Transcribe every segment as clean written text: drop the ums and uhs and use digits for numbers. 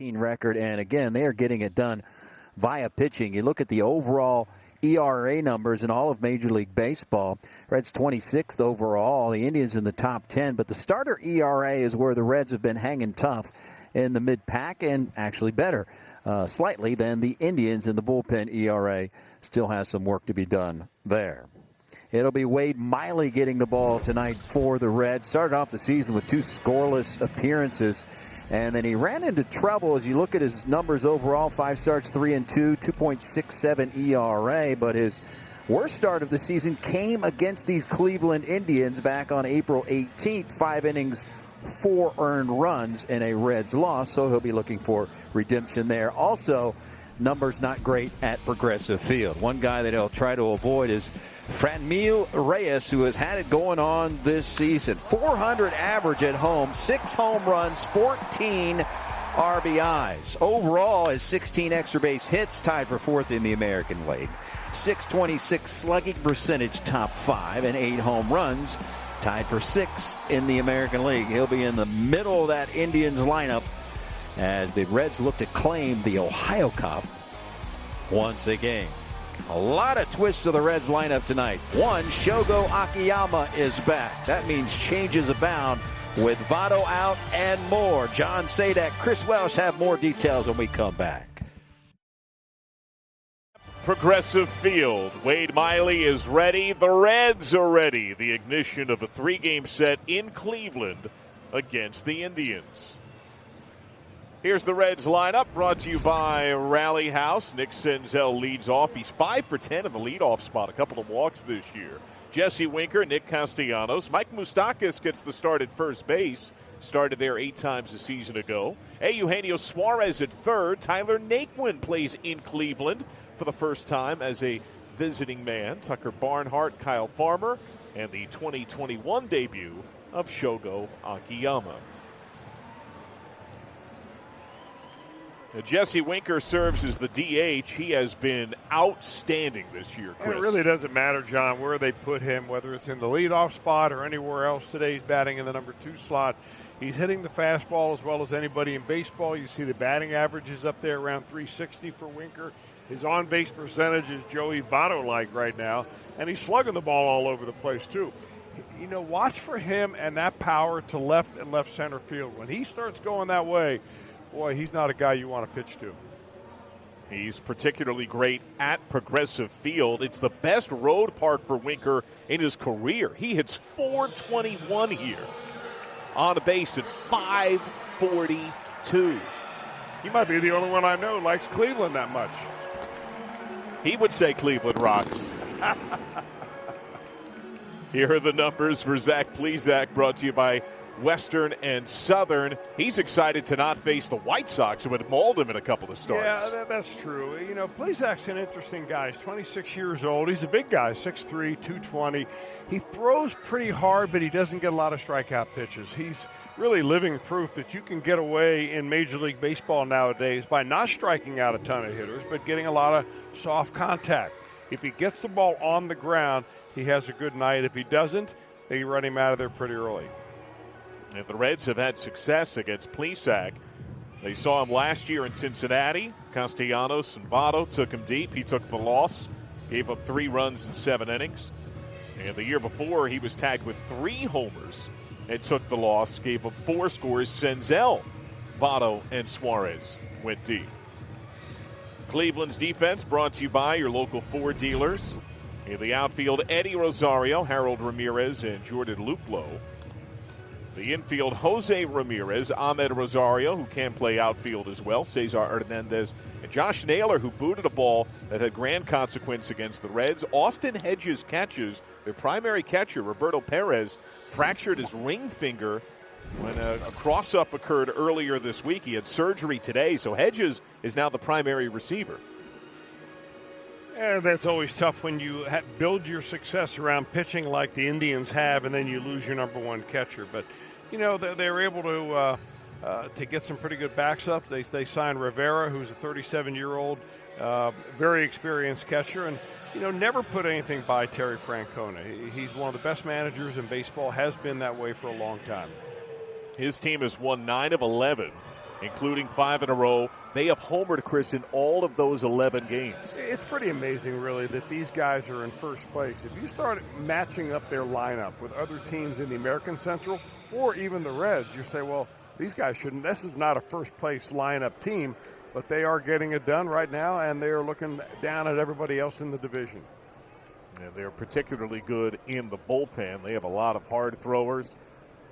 record, and again, they are getting it done via pitching. You look at the overall ERA numbers in all of Major League Baseball. Reds 26th overall, the Indians in the top 10, but the starter ERA is where the Reds have been hanging tough in the mid-pack and actually better slightly than the Indians, in the bullpen ERA still has some work to be done there. It'll be Wade Miley getting the ball tonight for the Reds. Started off the season with 2 scoreless appearances, and then he ran into trouble. As you look at his numbers overall, 5 starts, 3-2, 2.67 ERA, but his worst start of the season came against these Cleveland Indians back on April 18th. 5 innings, 4 earned runs in a Reds loss, so he'll be looking for redemption there. Also, numbers not great at Progressive Field. One guy that he'll try to avoid is Franmil Reyes, who has had it going on this season. 400 average at home, 6 home runs, 14 RBIs. Overall, his 16 extra base hits, tied for 4th in the American League. 626 slugging percentage, top 5, and 8 home runs, tied for 6th in the American League. He'll be in the middle of that Indians lineup as the Reds look to claim the Ohio Cup once again. A lot of twists to the Reds lineup tonight. One, Shogo Akiyama is back. That means changes abound with Votto out and more. John Sadak, Chris Welsh have more details when we come back. Progressive Field. Wade Miley is ready. The Reds are ready. The ignition of a 3-game set in Cleveland against the Indians. Here's the Reds lineup, brought to you by Rally House. Nick Senzel leads off. He's 5 for 10 in the leadoff spot, a couple of walks this year. Jesse Winker, Nick Castellanos. Mike Moustakas gets the start at first base. Started there 8 times a season ago. Eugenio Suarez at third. Tyler Naquin plays in Cleveland for the first time as a visiting man. Tucker Barnhart, Kyle Farmer, and the 2021 debut of Shogo Akiyama. Jesse Winker serves as the DH. He has been outstanding this year, Chris. It really doesn't matter, John, where they put him, whether it's in the leadoff spot or anywhere else. Today he's batting in the number 2 slot. He's hitting the fastball as well as anybody in baseball. You see the batting average is up there around 360 for Winker. His on-base percentage is Joey Votto-like right now, and he's slugging the ball all over the place, too. You know, watch for him and that power to left and left center field. When he starts going that way, boy, he's not a guy you want to pitch to. He's particularly great at Progressive Field. It's the best road park for Winker in his career. He hits .421 here. On a base at .542. He might be the only one I know who likes Cleveland that much. He would say Cleveland rocks. Here are the numbers for Zach Plesac, brought to you by Western and Southern. He's excited to not face the White Sox, who had mauled him in a couple of starts. Yeah, that's true. You know, Plesac's an interesting guy. He's 26 years old. He's a big guy, 6'3", 220. He throws pretty hard, but he doesn't get a lot of strikeout pitches. He's really living proof that you can get away in Major League Baseball nowadays by not striking out a ton of hitters, but getting a lot of soft contact. If he gets the ball on the ground, he has a good night. If he doesn't, they run him out of there pretty early. And the Reds have had success against Plesac. They saw him last year in Cincinnati. Castellanos and Votto took him deep. He took the loss, gave up 3 runs in 7 innings. And the year before, he was tagged with 3 homers and took the loss, gave up 4 scores. Senzel, Votto, and Suarez went deep. Cleveland's defense brought to you by your local Ford dealers. In the outfield, Eddie Rosario, Harold Ramirez, and Jordan Luplow. The infield, Jose Ramirez, Ahmed Rosario, who can play outfield as well, Cesar Hernandez, and Josh Naylor, who booted a ball that had grand consequence against the Reds. Austin Hedges catches. Their primary catcher, Roberto Perez, fractured his ring finger when a cross-up occurred earlier this week. He had surgery today, so Hedges is now the primary receiver. Yeah, that's always tough when you build your success around pitching like the Indians have, and then you lose your number 1 catcher. But, you know, they were able to get some pretty good backs up. They signed Rivera, who's a 37-year-old, very experienced catcher, and, you know, never put anything by Terry Francona. He's one of the best managers in baseball, has been that way for a long time. His team has won 9 of 11 including 5 in a row. They have homered, Chris, in all of those 11 games. It's pretty amazing, really, that these guys are in first place. If you start matching up their lineup with other teams in the American Central or even the Reds, you say, well, these guys shouldn't. This is not a first-place lineup team, but they are getting it done right now, and they are looking down at everybody else in the division. And they're particularly good in the bullpen. They have a lot of hard throwers.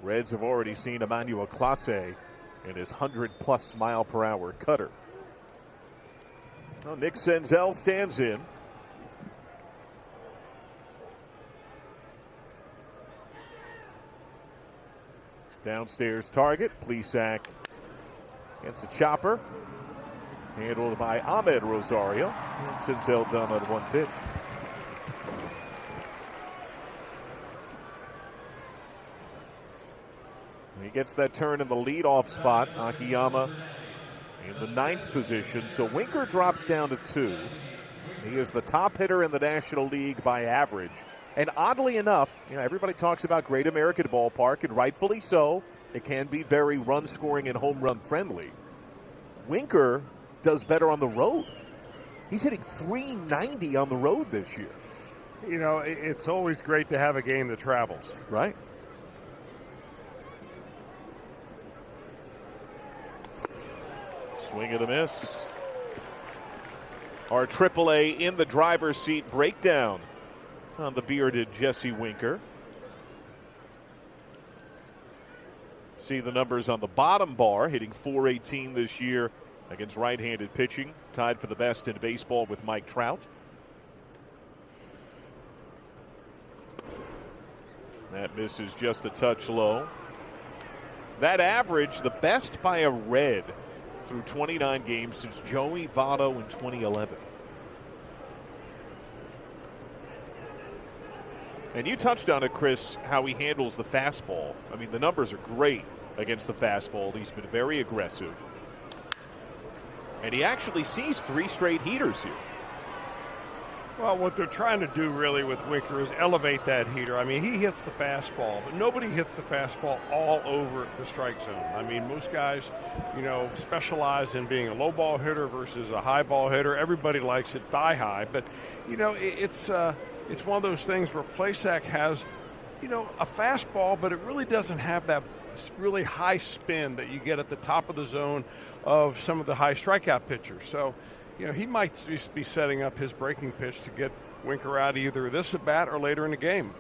Reds have already seen Emmanuel Clase and his 100-plus mile-per-hour cutter. Well, Nick Senzel stands in. Downstairs target. Plesac gets a chopper. Handled by Ahmed Rosario. And Senzel done on one pitch. He gets that turn in the leadoff spot. Akiyama in the 9th position. So Winker drops down to 2. He is the top hitter in the National League by average. And oddly enough, everybody talks about Great American Ballpark, and rightfully so. It can be very run-scoring and home run friendly. Winker does better on the road. He's hitting .390 on the road this year. It's always great to have a game that travels. Right. Swing and a miss. Our AAA in the driver's seat breakdown on the bearded Jesse Winker. See the numbers on the bottom bar, hitting .418 this year against right-handed pitching, tied for the best in baseball with Mike Trout. That misses just a touch low. That average, the best by a Red through 29 games since Joey Votto in 2011. And you touched on it, Chris, how he handles the fastball. I mean, the numbers are great against the fastball. He's been very aggressive. And he actually sees 3 straight heaters here. Well, what they're trying to do really with Winker is elevate that heater. I mean, he hits the fastball, but nobody hits the fastball all over the strike zone. I mean, most guys, specialize in being a low ball hitter versus a high ball hitter. Everybody likes it thigh high, but, it's one of those things where Plesac has, a fastball, but it really doesn't have that really high spin that you get at the top of the zone of some of the high strikeout pitchers. So, he might just be setting up his breaking pitch to get Winker out either this at bat or later in the game.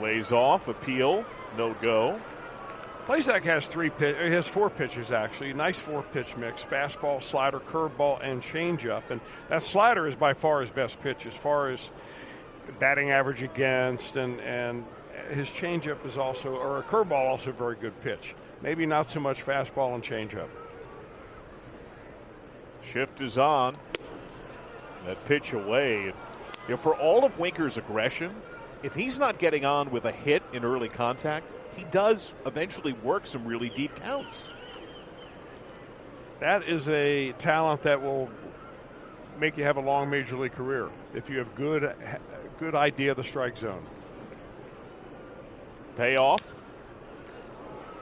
Lays off, appeal, no go. Plesac has 4 pitches actually. Nice 4-pitch mix: fastball, slider, curveball, and changeup. And that slider is by far his best pitch as far as batting average against, and his changeup is also, or a curveball, also a very good pitch. Maybe not so much fastball and changeup. Shift is on. That pitch away. For all of Winker's aggression, if he's not getting on with a hit in early contact, he does eventually work some really deep counts. That is a talent that will make you have a long major league career if you have good idea of the strike zone. Payoff.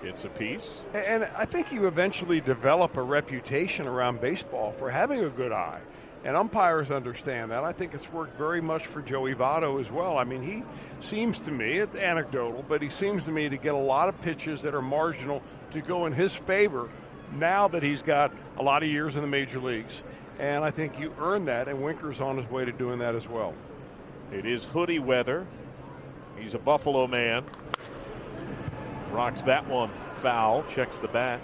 It's a piece. And I think you eventually develop a reputation around baseball for having a good eye. And umpires understand that. I think it's worked very much for Joey Votto as well. I mean, he seems to me, it's anecdotal, but he seems to me to get a lot of pitches that are marginal to go in his favor now that he's got a lot of years in the major leagues. And I think you earn that, and Winker's on his way to doing that as well. It is hoodie weather. He's a Buffalo man. Rocks that one foul, checks the bat.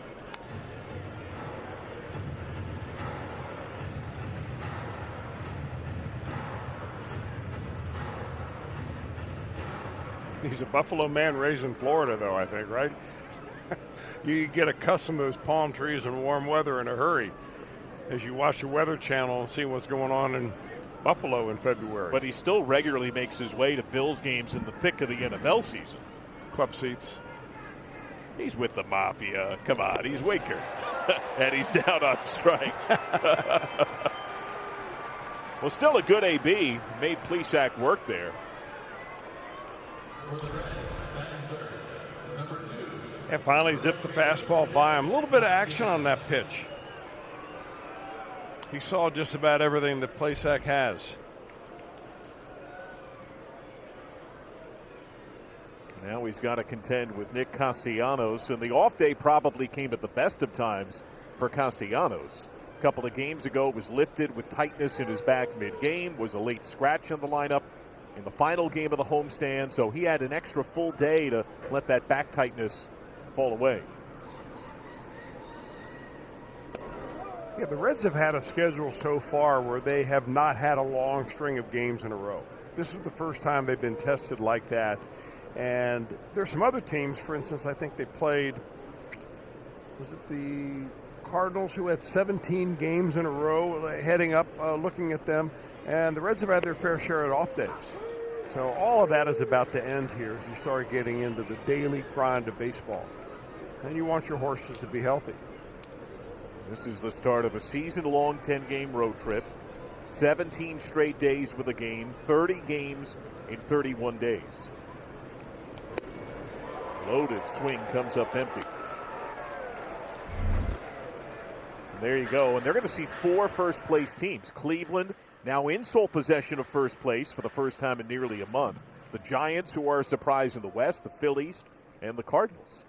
He's a Buffalo man raised in Florida, though, I think, right? You get accustomed to those palm trees and warm weather in a hurry as you watch the Weather Channel and see what's going on in Buffalo in February. But he still regularly makes his way to Bills games in the thick of the NFL season. Club seats. He's with the Mafia. Come on, he's Winker. And he's down on strikes. Well, still a good AB. Made Plesac work there. And finally zipped the fastball by him. A little bit of action on that pitch. He saw just about everything that Plesac has. Now he's got to contend with Nick Castellanos, and the off day probably came at the best of times for Castellanos. A couple of games ago was lifted with tightness in his back mid-game, was a late scratch in the lineup in the final game of the homestand, so he had an extra full day to let that back tightness fall away. Yeah, the Reds have had a schedule so far where they have not had a long string of games in a row. This is the first time they've been tested like that. And there's some other teams, for instance, I think they played, was it the Cardinals, who had 17 games in a row heading up, looking at them. And the Reds have had their fair share of off days. So all of that is about to end here as you start getting into the daily grind of baseball. And you want your horses to be healthy. This is the start of a season-long 10-game road trip. 17 straight days with a game, 30 games in 31 days. Loaded swing comes up empty. And there you go. And they're going to see 4 first-place teams. Cleveland now in sole possession of first place for the first time in nearly a month. The Giants, who are a surprise in the West, the Phillies, and the Cardinals.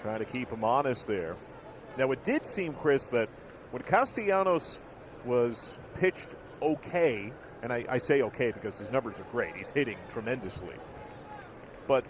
Trying to keep him honest there. Now, it did seem, Chris, that when Castellanos was pitched okay, and I say okay because his numbers are great. He's hitting tremendously. But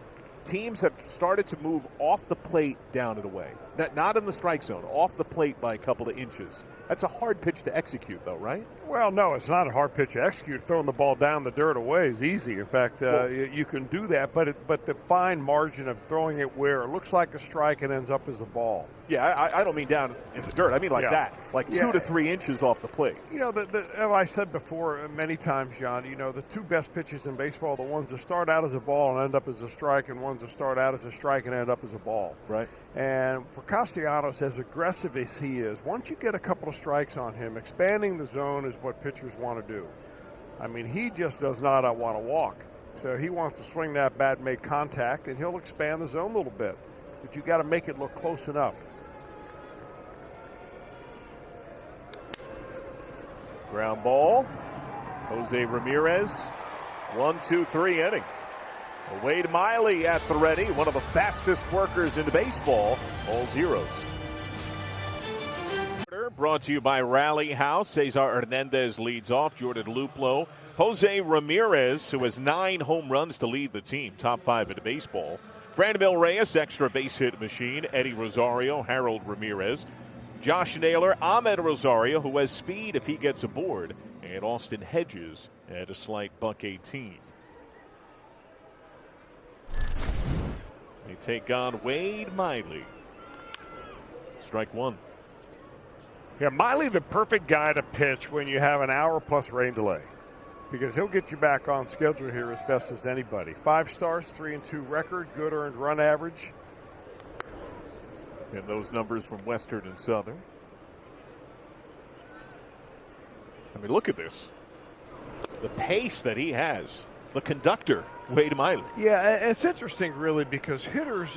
teams have started to move off the plate down and away. Not in the strike zone, off the plate by a couple of inches. That's a hard pitch to execute, though, right? Well, no, it's not a hard pitch to execute. Throwing the ball down the dirt away is easy. In fact, you can do that, but the fine margin of throwing it where it looks like a strike and ends up as a ball. Yeah, I don't mean down in the dirt. I mean like that, like 2 to 3 inches off the plate. You know, as I said before many times, John, you know, the 2 best pitches in baseball are the ones that start out as a ball and end up as a strike, and ones that start out as a strike and end up as a ball. Right. And for Castellanos, as aggressive as he is, once you get a couple of strikes on him, expanding the zone is what pitchers want to do. I mean, he just does not want to walk. So he wants to swing that bat, make contact, and he'll expand the zone a little bit. But you got to make it look close enough. Ground ball. Jose Ramirez. 1-2-3 inning. Wade Miley at the ready, one of the fastest workers in baseball, all zeros. Brought to you by Rally House. Cesar Hernandez leads off. Jordan Luplow. Jose Ramirez, who has 9 home runs to lead the team, top 5 in baseball. Franmil Reyes, extra base hit machine. Eddie Rosario, Harold Ramirez. Josh Naylor, Ahmed Rosario, who has speed if he gets aboard. And Austin Hedges at a slight $1.18. They take on Wade Miley. Strike 1. Yeah, Miley, the perfect guy to pitch when you have an hour plus rain delay, because he'll get you back on schedule here as best as anybody. 5 starts, 3-2 record, good earned run average. And those numbers from Western and Southern. I mean, look at this. The pace that he has. The conductor, Wade Miley. Yeah, it's interesting, really, because hitters,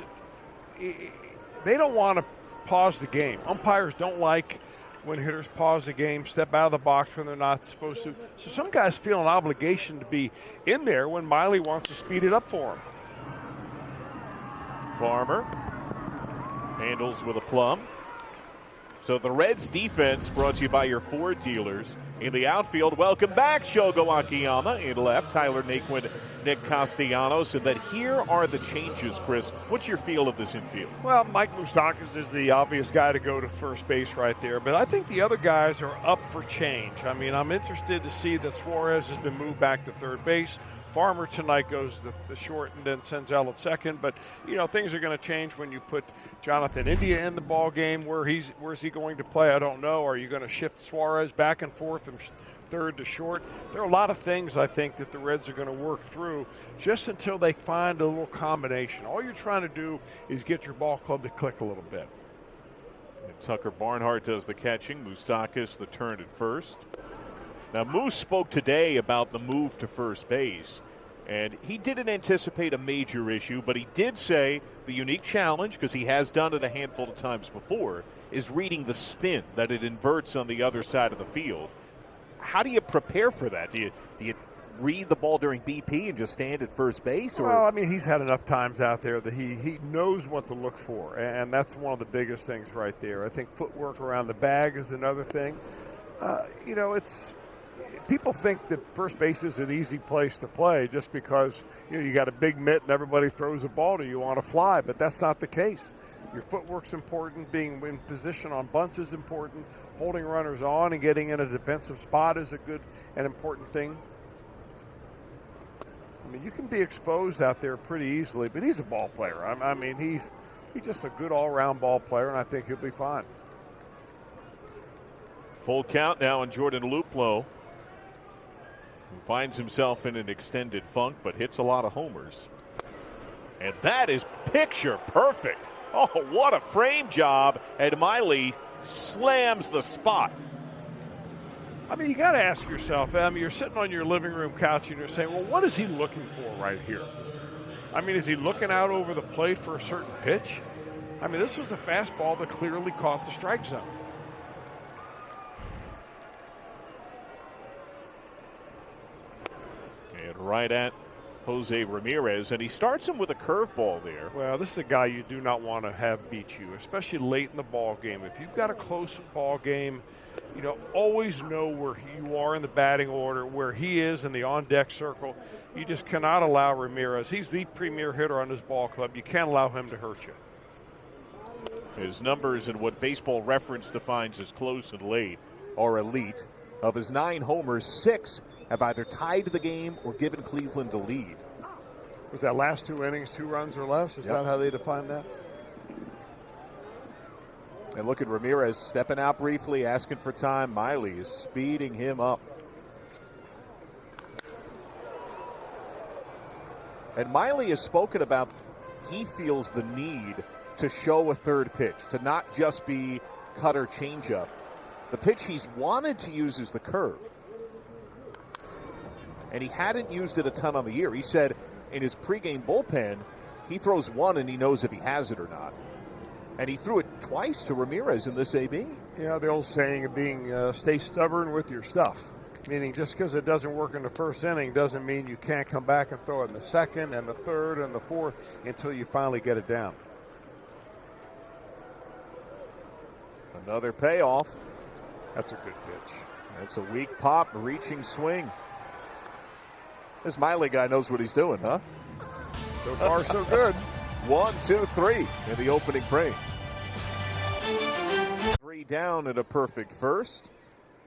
they don't want to pause the game. Umpires don't like when hitters pause the game, step out of the box when they're not supposed to. So some guys feel an obligation to be in there when Miley wants to speed it up for him. Farmer handles with a plum. So the Reds defense brought to you by your Ford dealers. In the outfield, welcome back, Shogo Akiyama. In left, Tyler Naquin, Nick Castellanos. And that here are the changes, Chris. What's your feel of this infield? Well, Mike Moustakas is the obvious guy to go to first base right there. But I think the other guys are up for change. I mean, I'm interested to see that Suarez has been moved back to third base. Farmer tonight goes the short and then Senzel at second. But, you know, things are going to change when you put Jonathan India in the ball game. Where's he going to play? I don't know. Are you going to shift Suarez back and forth from third to short? There are a lot of things, I think, that the Reds are going to work through just until they find a little combination. All you're trying to do is get your ball club to click a little bit. And Tucker Barnhart does the catching. Moustakas the turn at first. Now, Moose spoke today about the move to first base, and he didn't anticipate a major issue, but he did say the unique challenge, because he has done it a handful of times before, is reading the spin, that it inverts on the other side of the field. How do you prepare for that? Do you read the ball during BP and just stand at first base? Or? Well, I mean, he's had enough times out there that he knows what to look for, and that's one of the biggest things right there. I think footwork around the bag is another thing. It's people think that first base is an easy place to play just because you got a big mitt and everybody throws a ball to you on a fly, but that's not the case. Your footwork's important. Being in position on bunts is important. Holding runners on and getting in a defensive spot is a good and important thing. I mean, you can be exposed out there pretty easily, but he's a ball player. I mean, he's just a good all-around ball player, and I think he'll be fine. Full count now on Jordan Luplow, who finds himself in an extended funk but hits a lot of homers. And that is picture perfect. Oh, what a frame job. And Miley slams the spot. I mean, you got to ask yourself, you're sitting on your living room couch and you're saying, well, what is he looking for right here? I mean, is he looking out over the plate for a certain pitch? I mean, this was a fastball that clearly caught the strike zone. And right at Jose Ramirez, and he starts him with a curveball there. Well, this is a guy you do not want to have beat you, especially late in the ball game. If you've got a close ball game, always know where you are in the batting order, where he is in the on-deck circle. You just cannot allow Ramirez. He's the premier hitter on this ball club. You can't allow him to hurt you. His numbers in what Baseball Reference defines as close and late are elite. Of his 9 homers, 6 have either tied the game or given Cleveland the lead. Was that last 2 innings, 2 runs or less? Is that how they define that? And look at Ramirez stepping out briefly, asking for time. Miley is speeding him up. And Miley has spoken about he feels the need to show a third pitch, to not just be cutter changeup. The pitch he's wanted to use is the curve. And he hadn't used it a ton on the year. He said in his pregame bullpen, he throws one and he knows if he has it or not. And he threw it twice to Ramirez in this AB. Yeah, the old saying of being stay stubborn with your stuff. Meaning just because it doesn't work in the first inning doesn't mean you can't come back and throw it in the second and the third and the fourth until you finally get it down. Another payoff. That's a good pitch. That's a weak pop, reaching swing. This Miley guy knows what he's doing, huh? So far, so good. 1, 2, 3 in the opening frame. 3 down at a perfect first.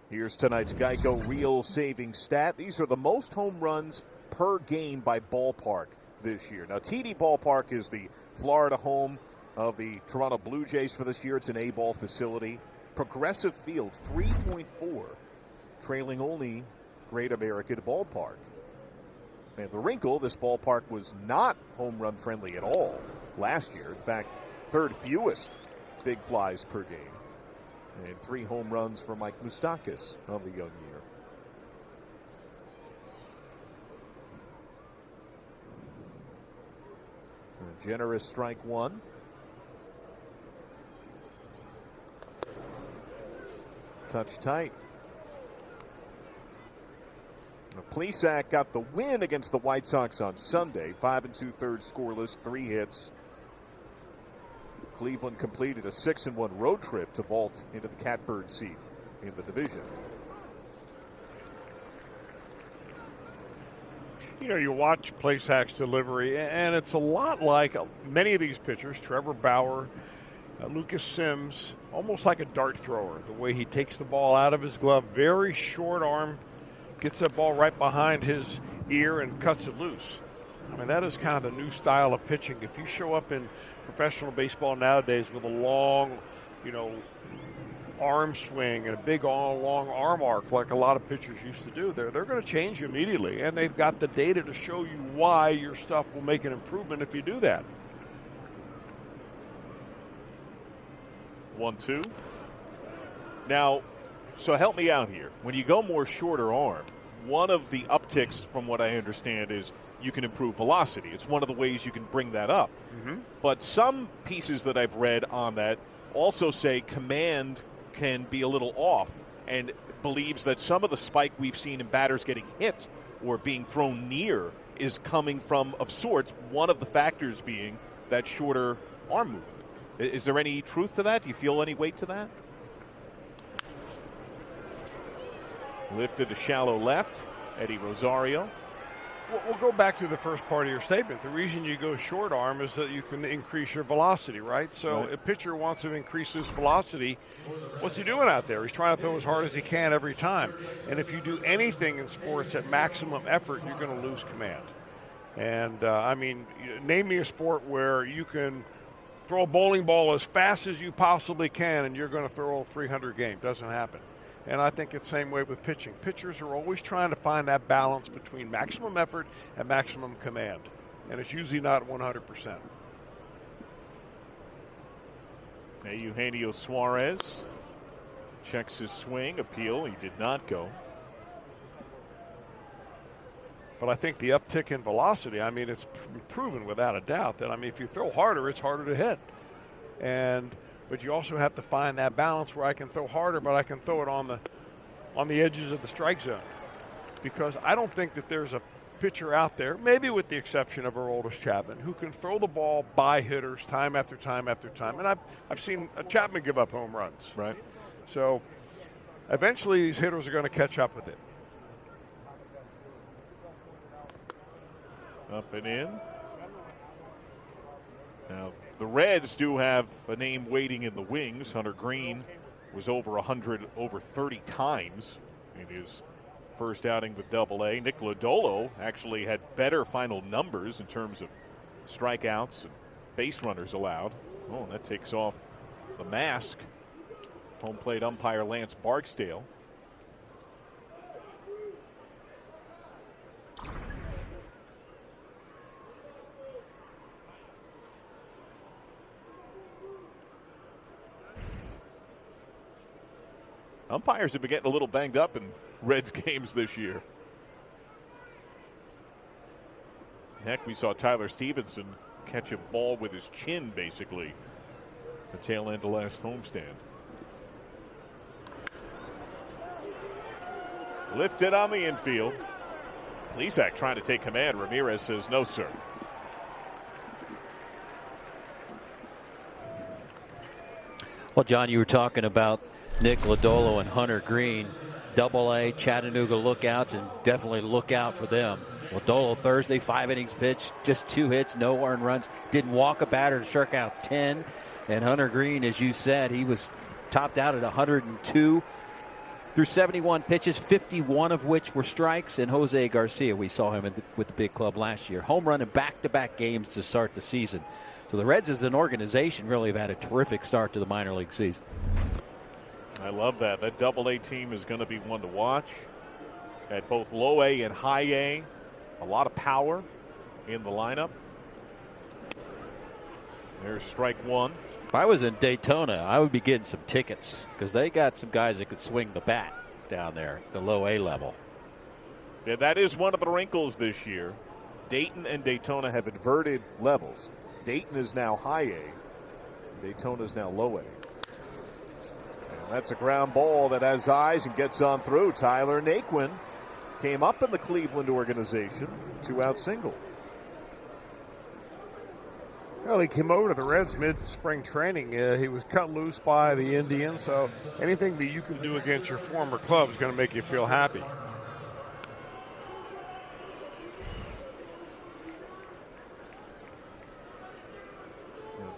Here's tonight's Geico Real Saving Stat. These are the most home runs per game by ballpark this year. Now, TD Ballpark is the Florida home of the Toronto Blue Jays for this year. It's an A-ball facility. Progressive Field, 3.4, trailing only Great American Ballpark. And the wrinkle, this ballpark was not home run friendly at all last year. In fact, 3rd fewest big flies per game. And 3 home runs for Mike Moustakas on the young year. A generous strike 1. Touch tight. Plesac got the win against the White Sox on Sunday. 5 2/3 scoreless, 3 hits. Cleveland completed a 6-1 road trip to vault into the catbird seat in the division. You watch Plesac's delivery, and it's a lot like many of these pitchers, Trevor Bauer, Lucas Sims, almost like a dart thrower. The way he takes the ball out of his glove, very short arm, gets that ball right behind his ear and cuts it loose. I mean, that is kind of the new style of pitching. If you show up in professional baseball nowadays with a long, arm swing and a big long arm arc like a lot of pitchers used to do, they're going to change you immediately. And they've got the data to show you why your stuff will make an improvement if you do that. 1-2. Now, So help me out here. When you go more shorter arm, one of the upticks, from what I understand, is you can improve velocity. It's one of the ways you can bring that up. Mm-hmm. But some pieces that I've read on that also say command can be a little off, and believes that some of the spike we've seen in batters getting hit or being thrown near is coming from, of sorts, one of the factors being that shorter arm movement. Is there any truth to that? Do you feel any weight to that? Lifted to shallow left, Eddie Rosario. We'll go back to the first part of your statement. The reason you go short arm is that you can increase your velocity, right? So right. A pitcher wants to increase his velocity. What's he doing out there? He's trying to throw as hard as he can every time. And if you do anything in sports at maximum effort, you're going to lose command. And, name me a sport where you can throw a bowling ball as fast as you possibly can and you're going to throw a 300 game. Doesn't happen. And I think it's the same way with pitching. Pitchers are always trying to find that balance between maximum effort and maximum command. And it's usually not 100%. Eugenio Suarez checks his swing. Appeal. He did not go. But I think the uptick in velocity, it's proven without a doubt that, if you throw harder, it's harder to hit. But you also have to find that balance where I can throw harder, but I can throw it on the edges of the strike zone. Because I don't think that there's a pitcher out there, maybe with the exception of Aroldis Chapman, who can throw the ball by hitters time after time after time. And I've seen Chapman give up home runs. Right. So eventually these hitters are going to catch up with it. Up and in. Now, the Reds do have a name waiting in the wings. Hunter Green was over 100 over 30 times in his first outing with Double-A. Nick Lodolo actually had better final numbers in terms of strikeouts and base runners allowed. Oh, and that takes off the mask. Home plate umpire Lance Barksdale. Umpires have been getting a little banged up in Reds games this year. Heck, we saw Tyler Stevenson catch a ball with his chin, basically, the tail end of last homestand. Lifted on the infield. Plesac trying to take command. Ramirez says, no, sir. Well, John, you were talking about Nick Lodolo and Hunter Green, Double-A, Chattanooga lookouts, and definitely look out for them. Lodolo Thursday, 5 innings pitched, just 2 hits, no earned runs, didn't walk a batter to struck out 10. And Hunter Green, as you said, he was topped out at 102 through 71 pitches, 51 of which were strikes. And Jose Garcia, we saw him with the big club last year. Home run in back-to-back games to start the season. So the Reds as an organization really have had a terrific start to the minor league season. I love that. That Double-A team is going to be one to watch. At both low A and high A. A lot of power in the lineup. There's strike one. If I was in Daytona, I would be getting some tickets because they got some guys that could swing the bat down there at the low A level. Yeah, that is one of the wrinkles this year. Dayton and Daytona have inverted levels. Dayton is now high A. Daytona is now low A. That's a ground ball that has eyes and gets on through. Tyler Naquin came up in the Cleveland organization. 2-out single. Well, he came over to the Reds mid-spring training. He was cut loose by the Indians, so anything that you can do against your former club is going to make you feel happy.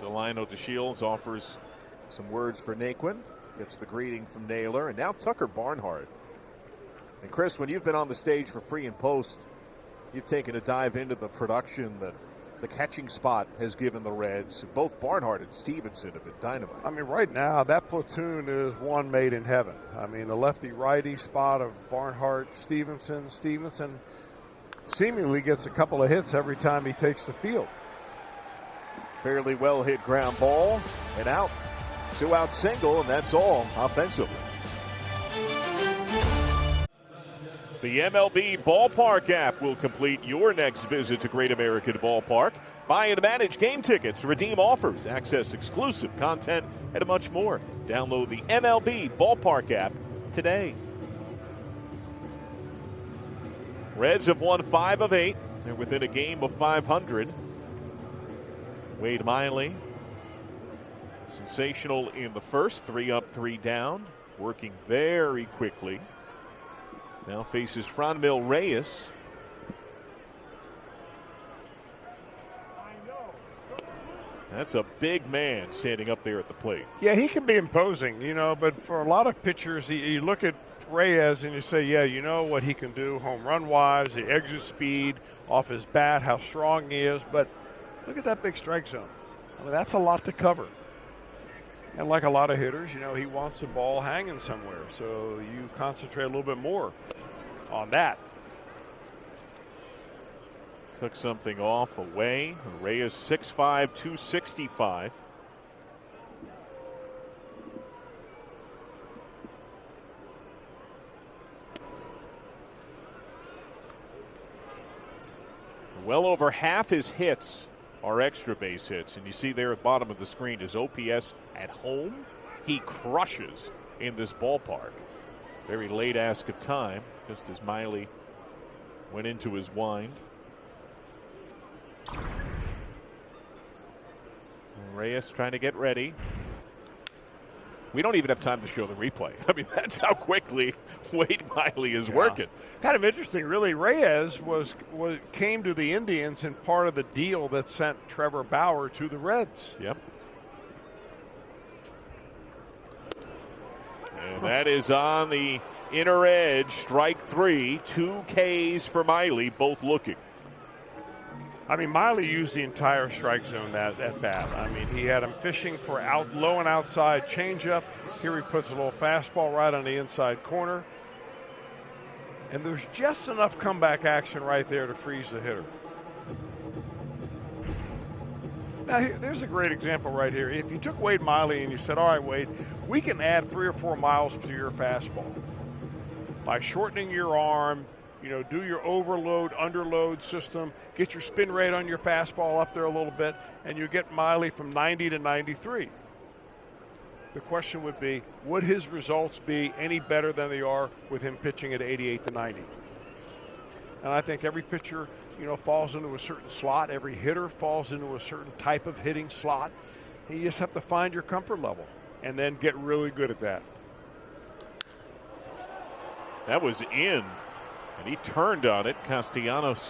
Delino DeShields offers some words for Naquin. Gets the greeting from Naylor, and now Tucker Barnhart. And Chris, when you've been on the stage for pre and post, you've taken a dive into the production that the catching spot has given the Reds. Both Barnhart and Stevenson have been dynamite. Right now, that platoon is one made in heaven. The lefty-righty spot of Barnhart, Stevenson. Stevenson seemingly gets a couple of hits every time he takes the field. Fairly well hit ground ball and out. 2-out single, and that's all offensively. The MLB Ballpark app will complete your next visit to Great American Ballpark. Buy and manage game tickets, redeem offers, access exclusive content, and much more. Download the MLB Ballpark app today. Reds have won 5 of 8. They're within a game of 500. Wade Miley, sensational in the first, 3 up, 3 down, working very quickly. Now faces Franmil Reyes. That's a big man standing up there at the plate. Yeah, he can be imposing, but for a lot of pitchers, you look at Reyes and you say, yeah, you know what he can do home run-wise, the exit speed off his bat, how strong he is, but look at that big strike zone. I mean, that's a lot to cover. And like a lot of hitters, he wants the ball hanging somewhere, so you concentrate a little bit more on that. Took something off away. Reyes 6'5", 265. Well over half his hits are extra base hits. And you see there at the bottom of the screen his OPS at home. He crushes in this ballpark. Very late ask of time, just as Miley went into his wind. Reyes trying to get ready. We don't even have time to show the replay. I mean, that's how quickly Wade Miley is working. Kind of interesting, really. Reyes came to the Indians in part of the deal that sent Trevor Bauer to the Reds. Yep. And that is on the inner edge, strike 3, 2 Ks for Miley, both looking. I mean, Miley used the entire strike zone at bat. I mean, he had him fishing for low and outside changeup. Here he puts a little fastball right on the inside corner. And there's just enough comeback action right there to freeze the hitter. Now, there's a great example right here. If you took Wade Miley and you said, all right, Wade, we can add 3 or 4 miles to your fastball by shortening your arm, do your overload, underload system, get your spin rate on your fastball up there a little bit, and you get Miley from 90 to 93. The question would be, would his results be any better than they are with him pitching at 88 to 90? And I think every pitcher, falls into a certain slot. Every hitter falls into a certain type of hitting slot. You just have to find your comfort level and then get really good at that. That was in. And he turned on it. Castellanos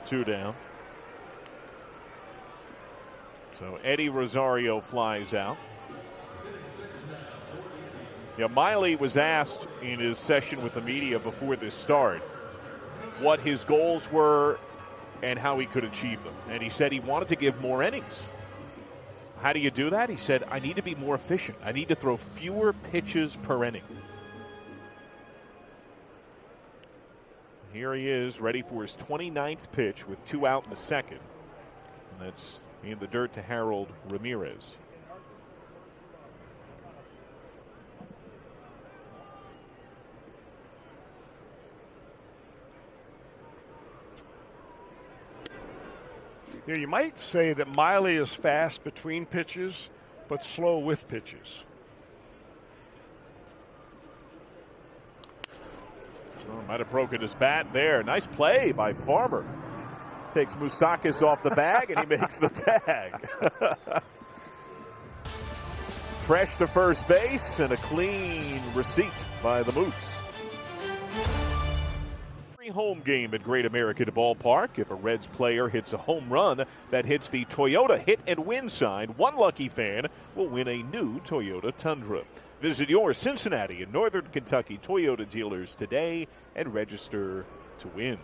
2 down. So Eddie Rosario flies out. Miley was asked in his session with the media before this start what his goals were and how he could achieve them. And he said he wanted to give more innings. How do you do that? He said, I need to be more efficient. I need to throw fewer pitches per inning. Here he is, ready for his 29th pitch with 2 out in the second. And that's in the dirt to Harold Ramirez. You might say that Miley is fast between pitches, but slow with pitches. Might have broken his bat there. Nice play by Farmer. Takes Moustakas off the bag, and he makes the tag. Fresh to first base, and a clean receipt by the Moose. Home game at Great American Ballpark. If a Reds player hits a home run that hits the Toyota Hit and Win sign, one lucky fan will win a new Toyota Tundra. Visit your Cincinnati and Northern Kentucky Toyota dealers today and register to win.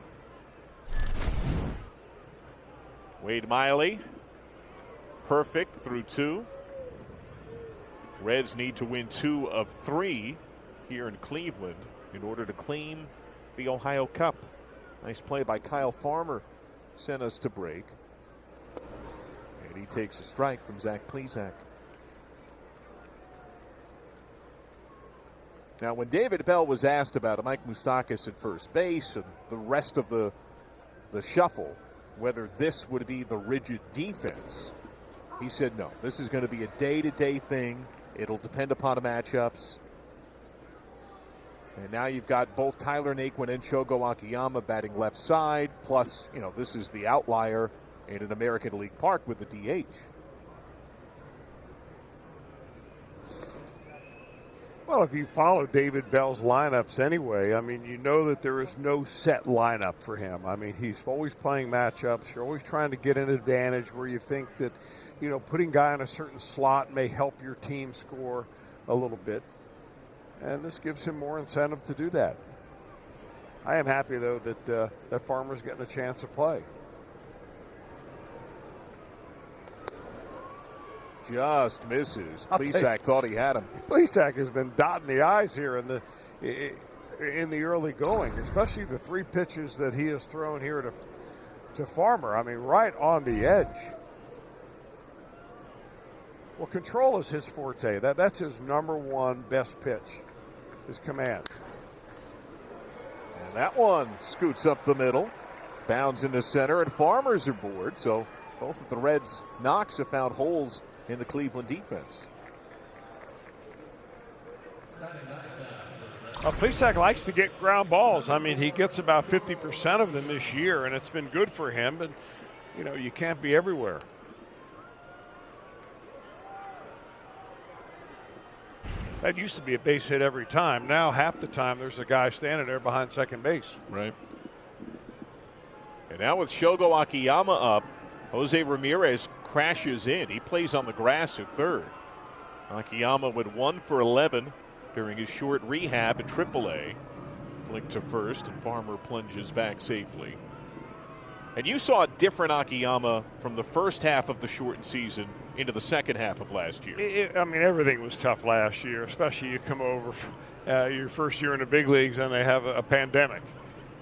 Wade Miley, perfect through 2. Reds need to win 2 of 3 here in Cleveland in order to claim the Ohio Cup. Nice play by Kyle Farmer sent us to break. And he takes a strike from Zach Plesac. Now, when David Bell was asked about Mike Moustakas at first base and the rest of the shuffle, whether this would be the rigid defense, he said no. This is going to be a day-to-day thing. It'll depend upon the matchups. And now you've got both Tyler Naquin and Shogo Akiyama batting left side. Plus, this is the outlier in an American League Park with the DH. Well, if you follow David Bell's lineups anyway, I mean, you know that there is no set lineup for him. I mean, he's always playing matchups. You're always trying to get an advantage where you think that, putting guy in a certain slot may help your team score a little bit. And this gives him more incentive to do that. I am happy, though, that Farmer's getting a chance to play. Just misses. Plesac thought he had him. Plesac has been dotting the I's here in the early going, especially the 3 pitches that he has thrown here to Farmer. I mean, right on the edge. Well, control is his forte. That's his number one best pitch, his command. And that one scoots up the middle, bounds into center, and Farmer's aboard. So both of the Reds' knocks have found holes in the Cleveland defense. Well, Plesac likes to get ground balls. I mean, he gets about 50% of them this year, and it's been good for him. But, you can't be everywhere. That used to be a base hit every time. Now, half the time, there's a guy standing there behind second base. Right. And now with Shogo Akiyama up, Jose Ramirez crashes in. He plays on the grass at third. Akiyama went 1 for 11 during his short rehab at AAA. Flick to first, and Farmer plunges back safely. And you saw a different Akiyama from the first half of the shortened season into the second half of last year. Everything was tough last year, especially you come over your first year in the big leagues and they have a pandemic.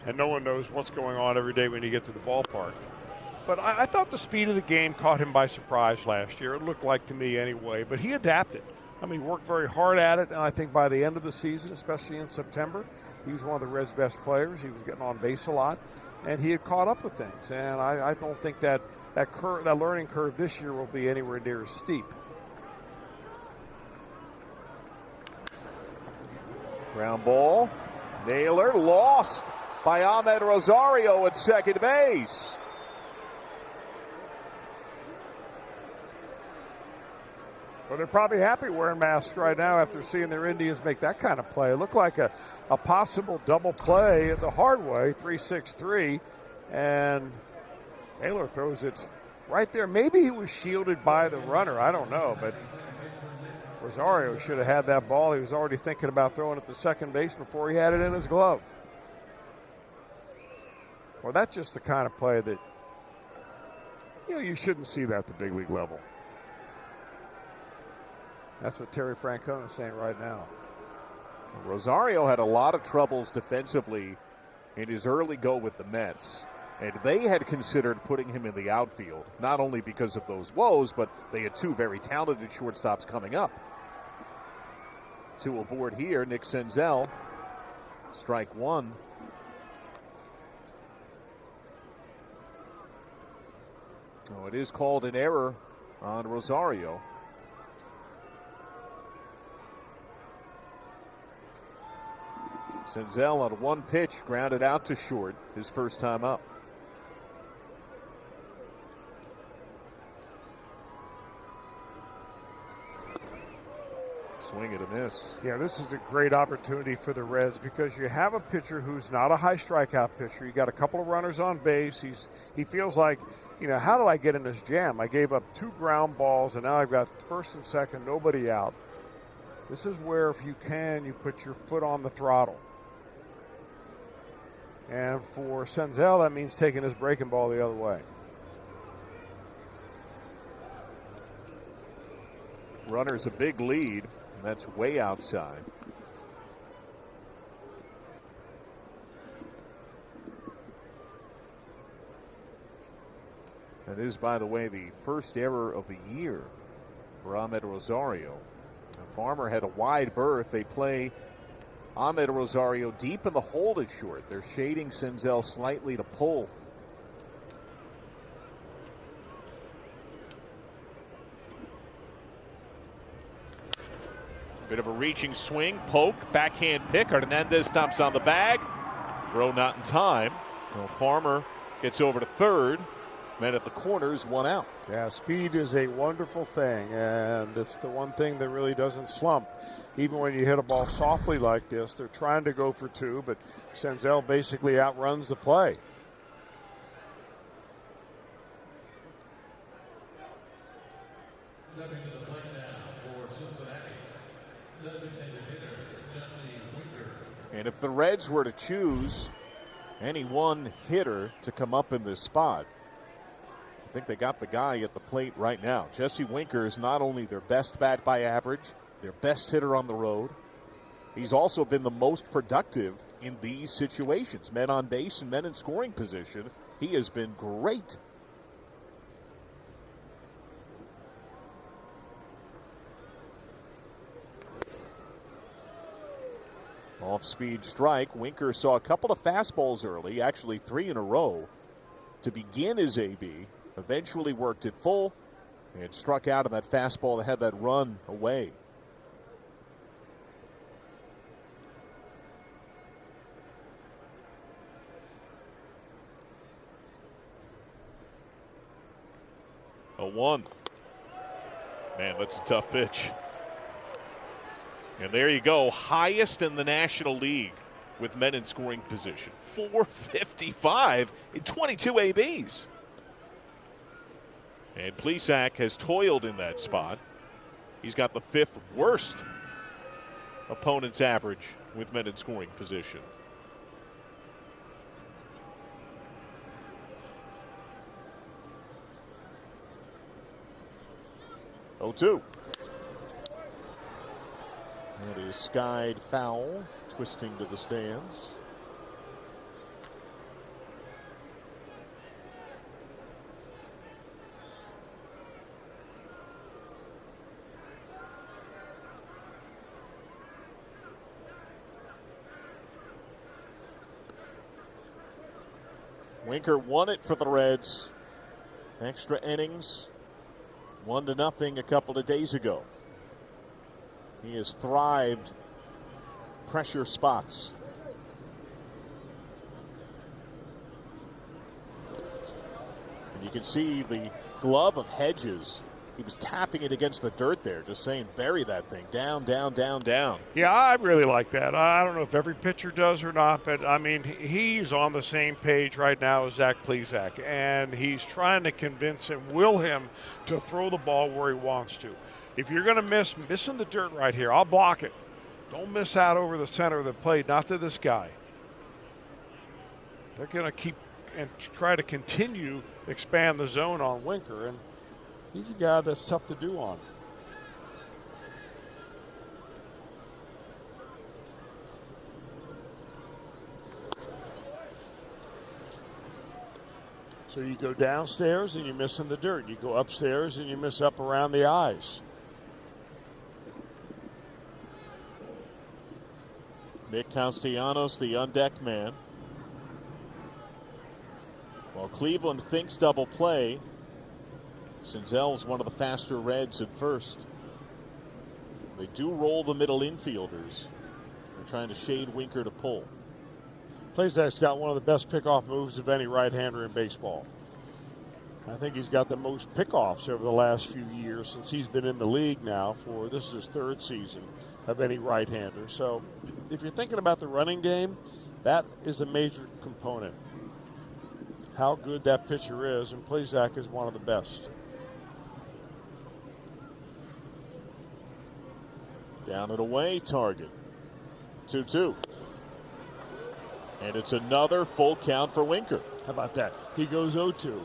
And no one knows what's going on every day when you get to the ballpark. But I thought the speed of the game caught him by surprise last year. It looked like to me anyway. But he adapted. I mean, he worked very hard at it. And I think by the end of the season, especially in September, he was one of the Reds' best players. He was getting on base a lot. And he had caught up with things. And I don't think that learning curve this year will be anywhere near as steep. Ground ball. Naylor lost by Ahmed Rosario at second base. Well, they're probably happy wearing masks right now after seeing their Indians make that kind of play. It looked like a possible double play the hard way, 3-6-3, and Naylor throws it right there. Maybe he was shielded by the runner. I don't know, but Rosario should have had that ball. He was already thinking about throwing it to second base before he had it in his glove. Well, that's just the kind of play that, you shouldn't see that at the big league level. That's what Terry Francona is saying right now. Rosario had a lot of troubles defensively in his early go with the Mets. And they had considered putting him in the outfield, not only because of those woes, but they had 2 very talented shortstops coming up. 2 aboard here. Nick Senzel, strike 1. Oh, it is called an error on Rosario. Senzel on 1 pitch grounded out to short his first time up. Swing and a miss. Yeah, this is a great opportunity for the Reds because you have a pitcher who's not a high strikeout pitcher. You got a couple of runners on base. He feels like, how did I get in this jam? I gave up 2 ground balls and now I've got first and second, nobody out. This is where, if you can, you put your foot on the throttle. And for Senzel, that means taking his breaking ball the other way. Runner's a big lead. That's way outside. That is, by the way, the first error of the year for Ahmed Rosario. Farmer had a wide berth. They play Ahmed Rosario deep in the hold at short. They're shading Senzel slightly to pull. Bit of a reaching swing, poke, backhand pick. Hernandez stops on the bag. Throw not in time. Well, Farmer gets over to third. Men at the corners, one out. Yeah, speed is a wonderful thing, and it's the one thing that really doesn't slump. Even when you hit a ball softly like this, they're trying to go for two, but Senzel basically outruns the play. Stepping to the plate now for Cincinnati, designated hitter Jesse Winker. And if the Reds were to choose any one hitter to come up in this spot, I think they got the guy at the plate right now. Jesse Winker is not only their best bat by average, their best hitter on the road. He's also been the most productive in these situations. Men on base and men in scoring position. He has been great. Off-speed strike. Winker saw a couple of fastballs early, actually 3 in a row, to begin his AB. Eventually worked it full and struck out on that fastball that had that run away. A 1. Man, that's a tough pitch. And there you go. Highest in the National League with men in scoring position. 455 in 22 ABs. And Plesac has toiled in that spot. He's got the 5th worst opponent's average with men in scoring position. Oh, 2. That is skied foul, twisting to the stands. Winker won it for the Reds. Extra innings, 1-0 a couple of days ago. He has thrived pressure spots. And you can see the glove of Hedges. He was tapping it against the dirt there, just saying, bury that thing. Down, down, down, down. Yeah, I really like that. I don't know if every pitcher does or not, but, I mean, he's on the same page right now as Zach Plesac, and he's trying to convince him, will him, to throw the ball where he wants to. If you're going to miss in the dirt right here, I'll block it. Don't miss out over the center of the plate, not to this guy. They're going to keep and try to continue expand the zone on Winker, and he's a guy that's tough to do on. So you go downstairs and you miss in the dirt. You go upstairs and you miss up around the eyes. Nick Castellanos, the on-deck man. While Cleveland thinks double play, Senzel's one of the faster Reds at first. They do roll the middle infielders. They're trying to shade Winker to pull. Plesac's got one of the best pickoff moves of any right-hander in baseball. I think he's got the most pickoffs over the last few years since he's been in the league now for, this is his 3rd season of any right-hander. So if you're thinking about the running game, that is a major component. How good that pitcher is, and Plesac is one of the best. Down and away target. 2-2. And it's another full count for Winker. How about that? He goes 0-2.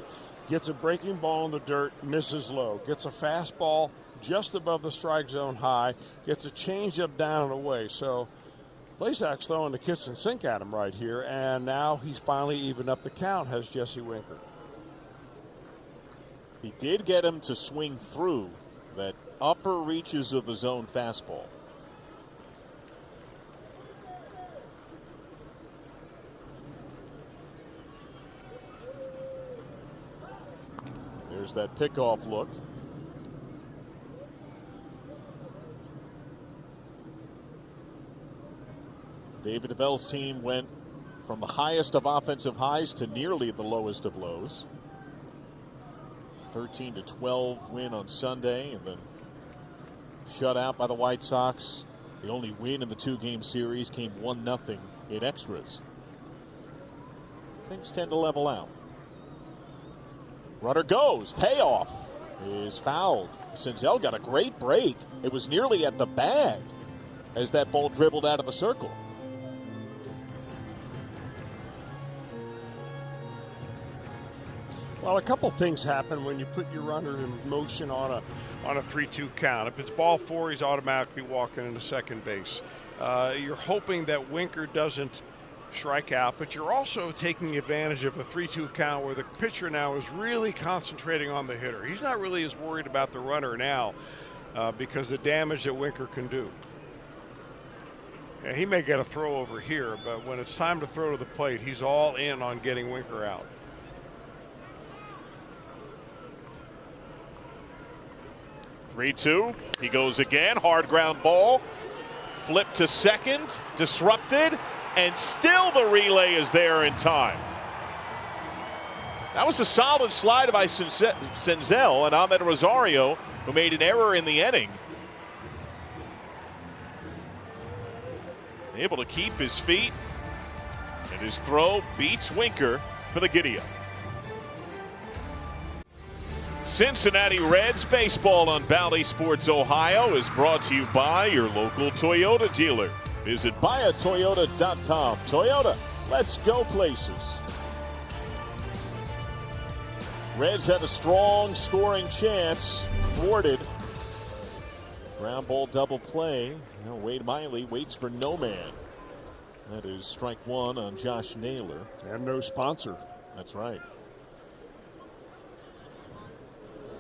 Gets a breaking ball in the dirt, misses low. Gets a fastball just above the strike zone high. Gets a changeup down and away. So Plesac's throwing the kitchen sink at him right here. And now he's finally evened up the count, has Jesse Winker. He did get him to swing through that upper reaches of the zone fastball. There's that pickoff look. David DeBell's team went from the highest of offensive highs to nearly the lowest of lows. 13-12 win on Sunday, and then shut out by the White Sox. The only win in the two-game series came 1-0 in extras. Things tend to level out. Runner goes. Payoff is fouled. Senzel got a great break. It was nearly at the bag as that ball dribbled out of the circle. Well, a couple things happen when you put your runner in motion on a 3-2 count. If it's ball 4, he's automatically walking into second base. You're hoping that Winker doesn't strike out, but you're also taking advantage of a 3-2 count where the pitcher now is really concentrating on the hitter. He's not really as worried about the runner now because the damage that Winker can do. Yeah, he may get a throw over here, but when it's time to throw to the plate, he's all in on getting Winker out. Three-two. He goes again. Hard ground ball. Flip to second. Disrupted. And still the relay is there in time. That was a solid slide by Senzel and Ahmed Rosario, who made an error in the inning. Able to keep his feet. And his throw beats Winker for the giddy-up. Cincinnati Reds baseball on Bally Sports Ohio is brought to you by your local Toyota dealer. Visit buyatoyota.com. Toyota, let's go places. Reds had a strong scoring chance, thwarted. Ground ball double play. Now Wade Miley waits for no man. That is strike one on Josh Naylor. And no sponsor. That's right.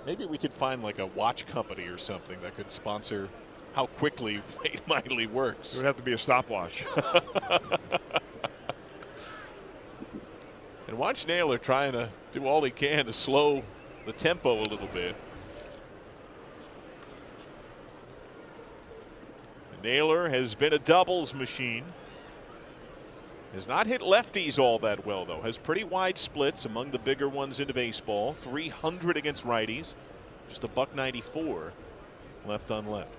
Maybe we could find like a watch company or something that could sponsor how quickly Wade Miley works. It would have to be a stopwatch. And watch Naylor trying to do all he can to slow the tempo a little bit. And Naylor has been a doubles machine. Has not hit lefties all that well, though. Has pretty wide splits among the bigger ones into baseball. 300 against righties. Just a $194 left on left.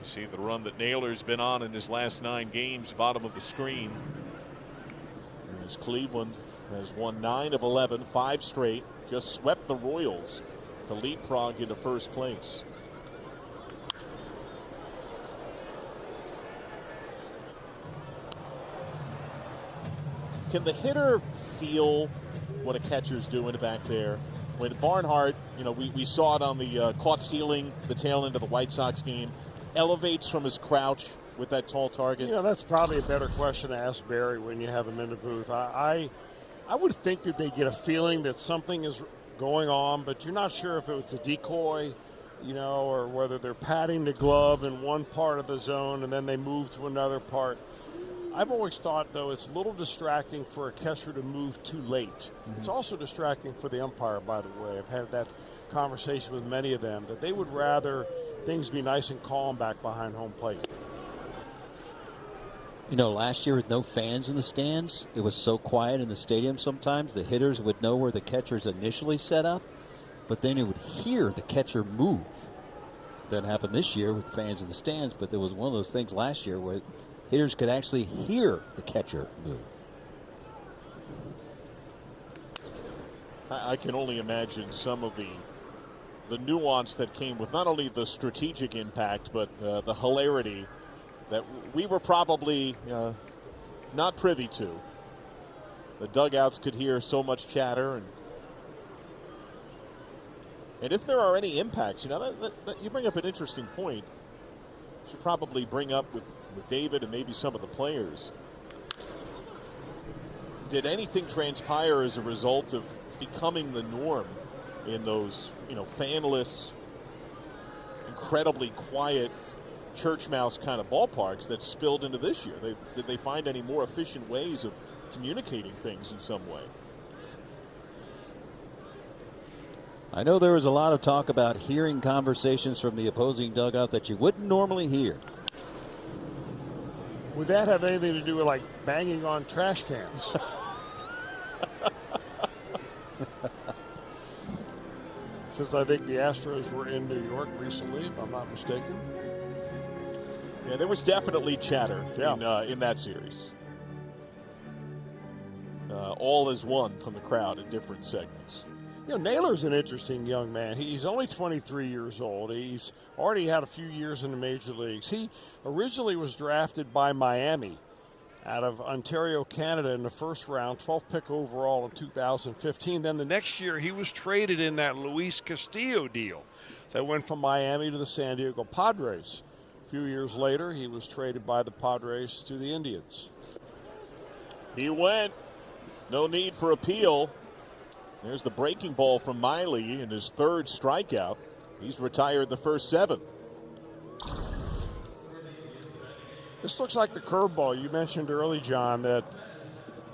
You see the run that Naylor's been on in his last 9 games, bottom of the screen. As Cleveland has won 9 of 11, 5 straight, just swept the Royals to leapfrog into first place. Can the hitter feel what a catcher's doing back there? When Barnhart, we saw it on the caught stealing the tail end of the White Sox game, elevates from his crouch with that tall target? That's probably a better question to ask Barry when you have him in the booth. I would think that they get a feeling that something is going on, but you're not sure if it was a decoy, or whether they're patting the glove in one part of the zone and then they move to another part. I've always thought, though, it's a little distracting for a catcher to move too late. Mm-hmm. It's also distracting for the umpire, by the way. I've had that conversation with many of them, that they would rather things be nice and calm back behind home plate. Last year with no fans in the stands, it was so quiet in the stadium sometimes the hitters would know where the catcher's initially set up, but then it would hear the catcher move. It doesn't happen this year with fans in the stands, but there was one of those things last year where hitters could actually hear the catcher move. I can only imagine some of the nuance that came with not only the strategic impact, but the hilarity that we were probably not privy to. The dugouts could hear so much chatter, and if there are any impacts, that you bring up an interesting point. Should probably bring up with David and maybe some of the players. Did anything transpire as a result of becoming the norm in those, fanless incredibly quiet church mouse kind of ballparks that spilled into this year? Did they find any more efficient ways of communicating things in some way? I know there was a lot of talk about hearing conversations from the opposing dugout that you wouldn't normally hear. Would that have anything to do with like banging on trash cans? Since I think the Astros were in New York recently, if I'm not mistaken. Yeah, there was definitely chatter in that series. All is one from the crowd in different segments. You know, Naylor's an interesting young man. He's only 23 years old. He's already had a few years in the major leagues. He originally was drafted by Miami out of Ontario, Canada in the first round, 12th pick overall in 2015. Then the next year he was traded in that Luis Castillo deal that went from Miami to the San Diego Padres. A few years later, he was traded by the Padres to the Indians. He went. No need for appeal. There's the breaking ball from Miley in his third strikeout. He's retired the first 7. This looks like the curveball you mentioned early, John, that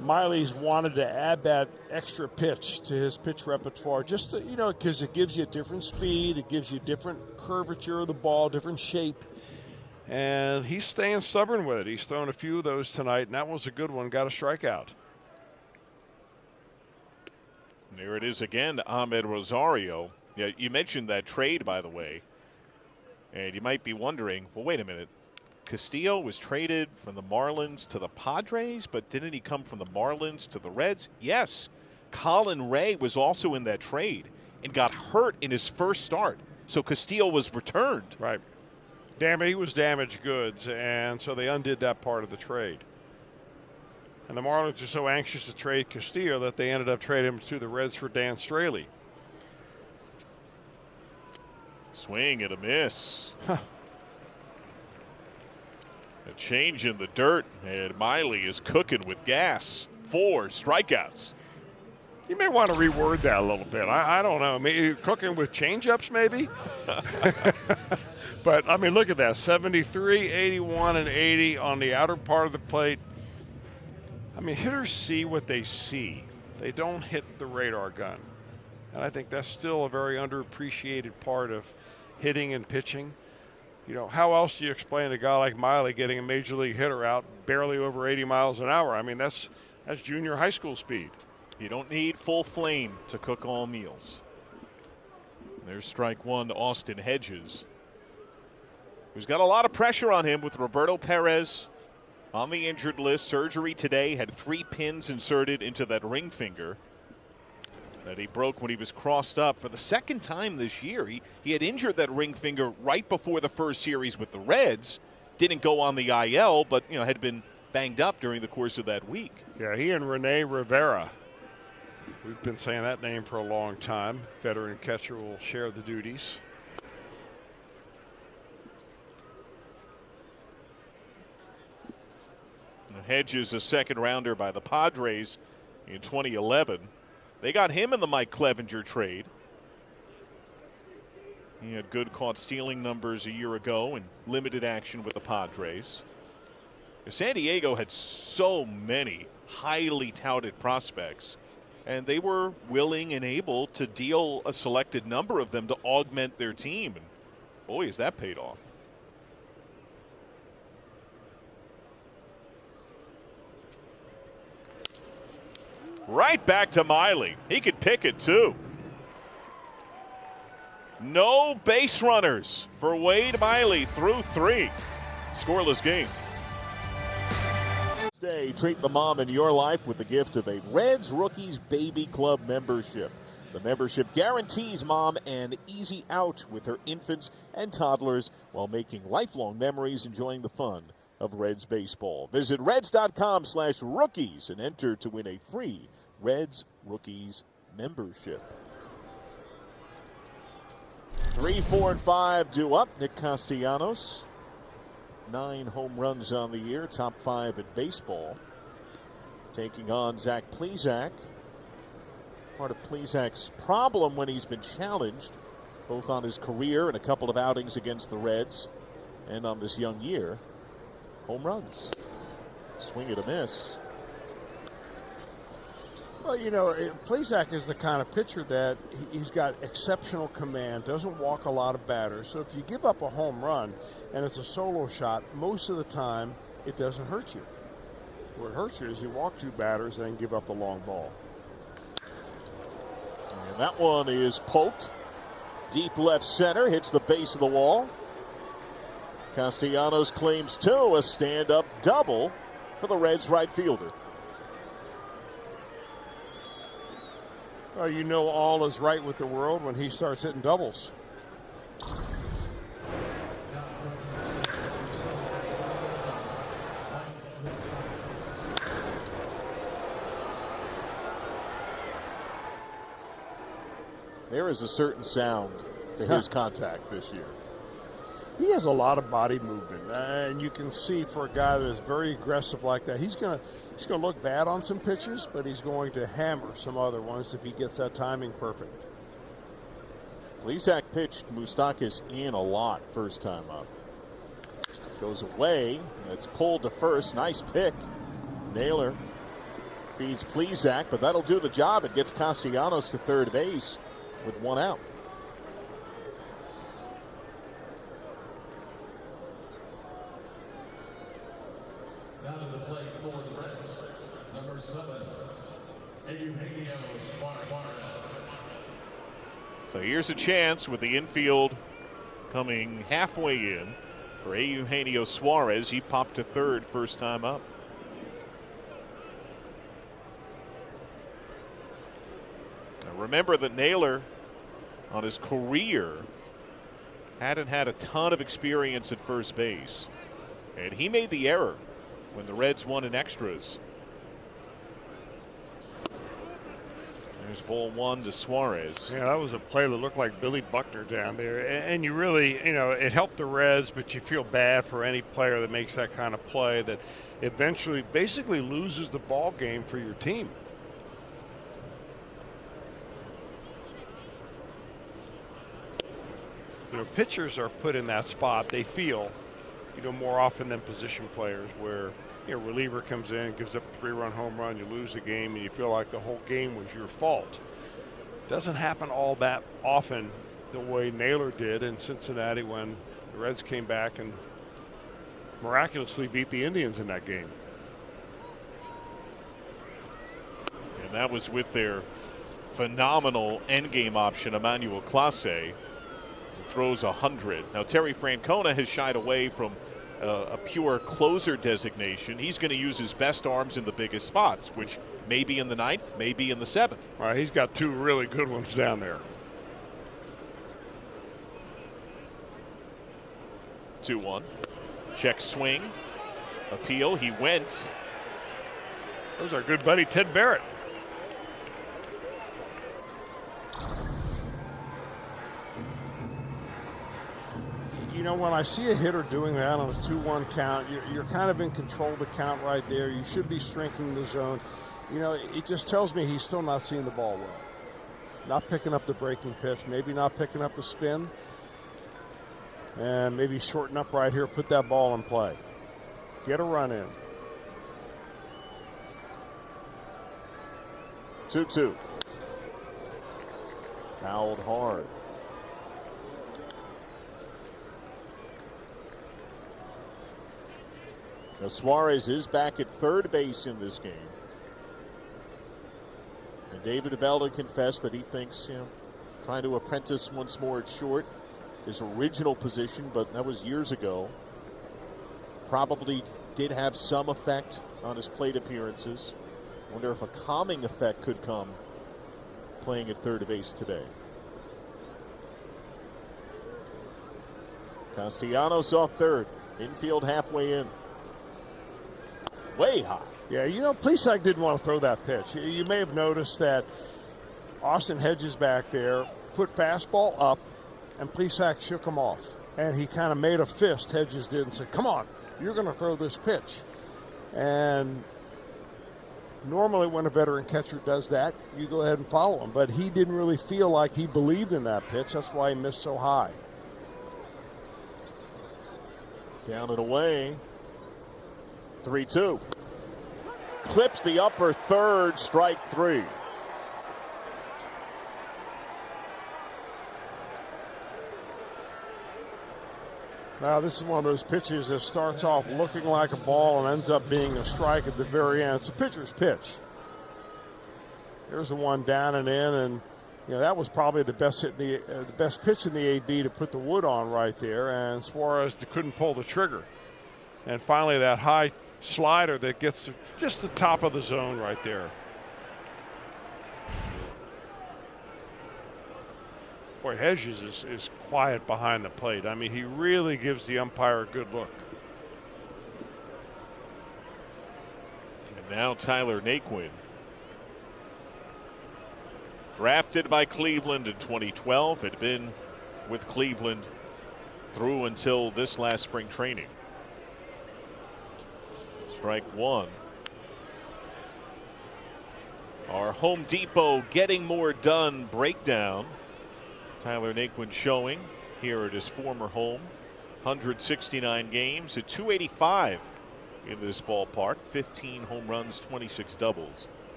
Miley's wanted to add that extra pitch to his pitch repertoire just to, because it gives you a different speed, it gives you different curvature of the ball, different shape. And he's staying stubborn with it. He's thrown a few of those tonight, and that was a good one, got a strikeout. There it is again, Ahmed Rosario. Yeah, you mentioned that trade, by the way. And you might be wondering, well, wait a minute. Castillo was traded from the Marlins to the Padres, but didn't he come from the Marlins to the Reds? Yes. Colin Ray was also in that trade and got hurt in his first start. So Castillo was returned. Right. He was damaged goods, and so they undid that part of the trade. And the Marlins are so anxious to trade Castillo that they ended up trading him to the Reds for Dan Straley. Swing and a miss. A change in the dirt, and Miley is cooking with gas. 4 strikeouts. You may want to reword that a little bit. I don't know. Maybe cooking with changeups, maybe? But, I mean, look at that. 73, 81, and 80 on the outer part of the plate. I mean, hitters see what they see. They don't hit the radar gun. And I think that's still a very underappreciated part of hitting and pitching. How else do you explain a guy like Miley getting a major league hitter out barely over 80 miles an hour? I mean, that's junior high school speed. You don't need full flame to cook all meals. There's strike 1 to Austin Hedges, who's got a lot of pressure on him with Roberto Perez on the injured list. Surgery today, had 3 pins inserted into that ring finger that he broke when he was crossed up for the second time this year. He had injured that ring finger right before the first series with the Reds. Didn't go on the IL, but had been banged up during the course of that week. Yeah, he and Rene Rivera. We've been saying that name for a long time. Veteran catcher will share the duties. Hedges, a second rounder by the Padres in 2011. They got him in the Mike Clevenger trade. He had good caught stealing numbers a year ago and limited action with the Padres. San Diego had so many highly touted prospects, and they were willing and able to deal a selected number of them to augment their team. And boy, has that paid off. Right back to Miley. He could pick it, too. No base runners for Wade Miley through 3. Scoreless game. Today, treat the mom in your life with the gift of a Reds Rookies Baby Club membership. The membership guarantees mom an easy out with her infants and toddlers while making lifelong memories enjoying the fun of Reds baseball. Visit Reds.com/rookies and enter to win a free Reds Rookies membership. 3, 4, and 5 due up. Nick Castellanos, 9 home runs on the year, top 5 in baseball. Taking on Zach Plesac. Part of Plesac's problem when he's been challenged both on his career and a couple of outings against the Reds, and on this young year, home runs. Swing and a miss. Well, you know, Plesac is the kind of pitcher that he's got exceptional command, doesn't walk a lot of batters. So if you give up a home run and it's a solo shot, most of the time it doesn't hurt you. What hurts you is you walk 2 batters and then give up the long ball. And that one is poked. Deep left center, hits the base of the wall. Castellanos claims 2, a stand-up double for the Reds right fielder. Well, you know all is right with the world when he starts hitting doubles. There is a certain sound to his contact this year. He has a lot of body movement, and you can see for a guy that is very aggressive like that, he's gonna look bad on some pitches, but he's going to hammer some other ones if he gets that timing perfect. Plesac pitched Moustakas in a lot first time up. Goes away. It's pulled to first. Nice pick. Naylor feeds Plesac, but that'll do the job. It gets Castellanos to third base with 1 out. Down to the plate for the Reds, number 7, Eugenio Suarez. So here's a chance with the infield coming halfway in for Eugenio Suarez. He popped to third first time up. Now remember that Naylor on his career hadn't had a ton of experience at first base, and he made the error when the Reds won in extras. There's ball 1 to Suarez. Yeah, that was a play that looked like Billy Buckner down there. And you really, you know, it helped the Reds, but you feel bad for any player that makes that kind of play that eventually basically loses the ball game for your team. You know, pitchers are put in that spot, they feel, you know, more often than position players where, you know, reliever comes in, gives up a 3-run home run, you lose the game, and you feel like the whole game was your fault. Doesn't happen all that often the way Naylor did in Cincinnati when the Reds came back and miraculously beat the Indians in that game. And that was with their phenomenal endgame option, Emmanuel Clase, who throws 100. Now, Terry Francona has shied away from a pure closer designation. He's going to use his best arms in the biggest spots, which may be in the 9th, maybe in the 7th. All right, he's got 2 really good ones down there. 2-1. Check swing. Appeal. He went. Those are good buddy Ted Barrett. You know, when I see a hitter doing that on a 2-1 count, you're kind of in control of the count right there. You should be shrinking the zone. You know, it just tells me he's still not seeing the ball well. Not picking up the breaking pitch, maybe not picking up the spin. And maybe shorten up right here, put that ball in play. Get a run in. 2-2. Fouled hard. Now Suarez is back at third base in this game. And David Bell confessed that he thinks, you know, trying to apprentice once more at short, his original position, but that was years ago. Probably did have some effect on his plate appearances. Wonder if a calming effect could come playing at third base today. Castellanos off third. Infield halfway in. Way high. Yeah, you know, Plesac didn't want to throw that pitch. You may have noticed that Austin Hedges back there put fastball up, and Plesac shook him off. And he kind of made a fist, Hedges did, and said, come on, you're going to throw this pitch. And Normally when a veteran catcher does that, you go ahead and follow him. But he didn't really feel like he believed in that pitch. That's why he missed so high. Down and away. 3-2. Clips the upper third, strike 3. Now, this is one of those pitches that starts off looking like a ball and ends up being a strike at the very end. It's a pitcher's pitch. Here's the one down and in, and that was probably the best hit the best pitch in the AB to put the wood on right there. And Suarez couldn't pull the trigger. And finally, that high slider that gets just the top of the zone right there. Boy, Hedges is quiet behind the plate. I mean, he really gives the umpire a good look. And now Tyler Naquin. Drafted by Cleveland in 2012. Had been with Cleveland through until this last spring training. Strike 1. Our Home Depot getting more done breakdown. Tyler Naquin showing here at his former home. 169 games at 285 in this ballpark. 15 home runs, 26 doubles,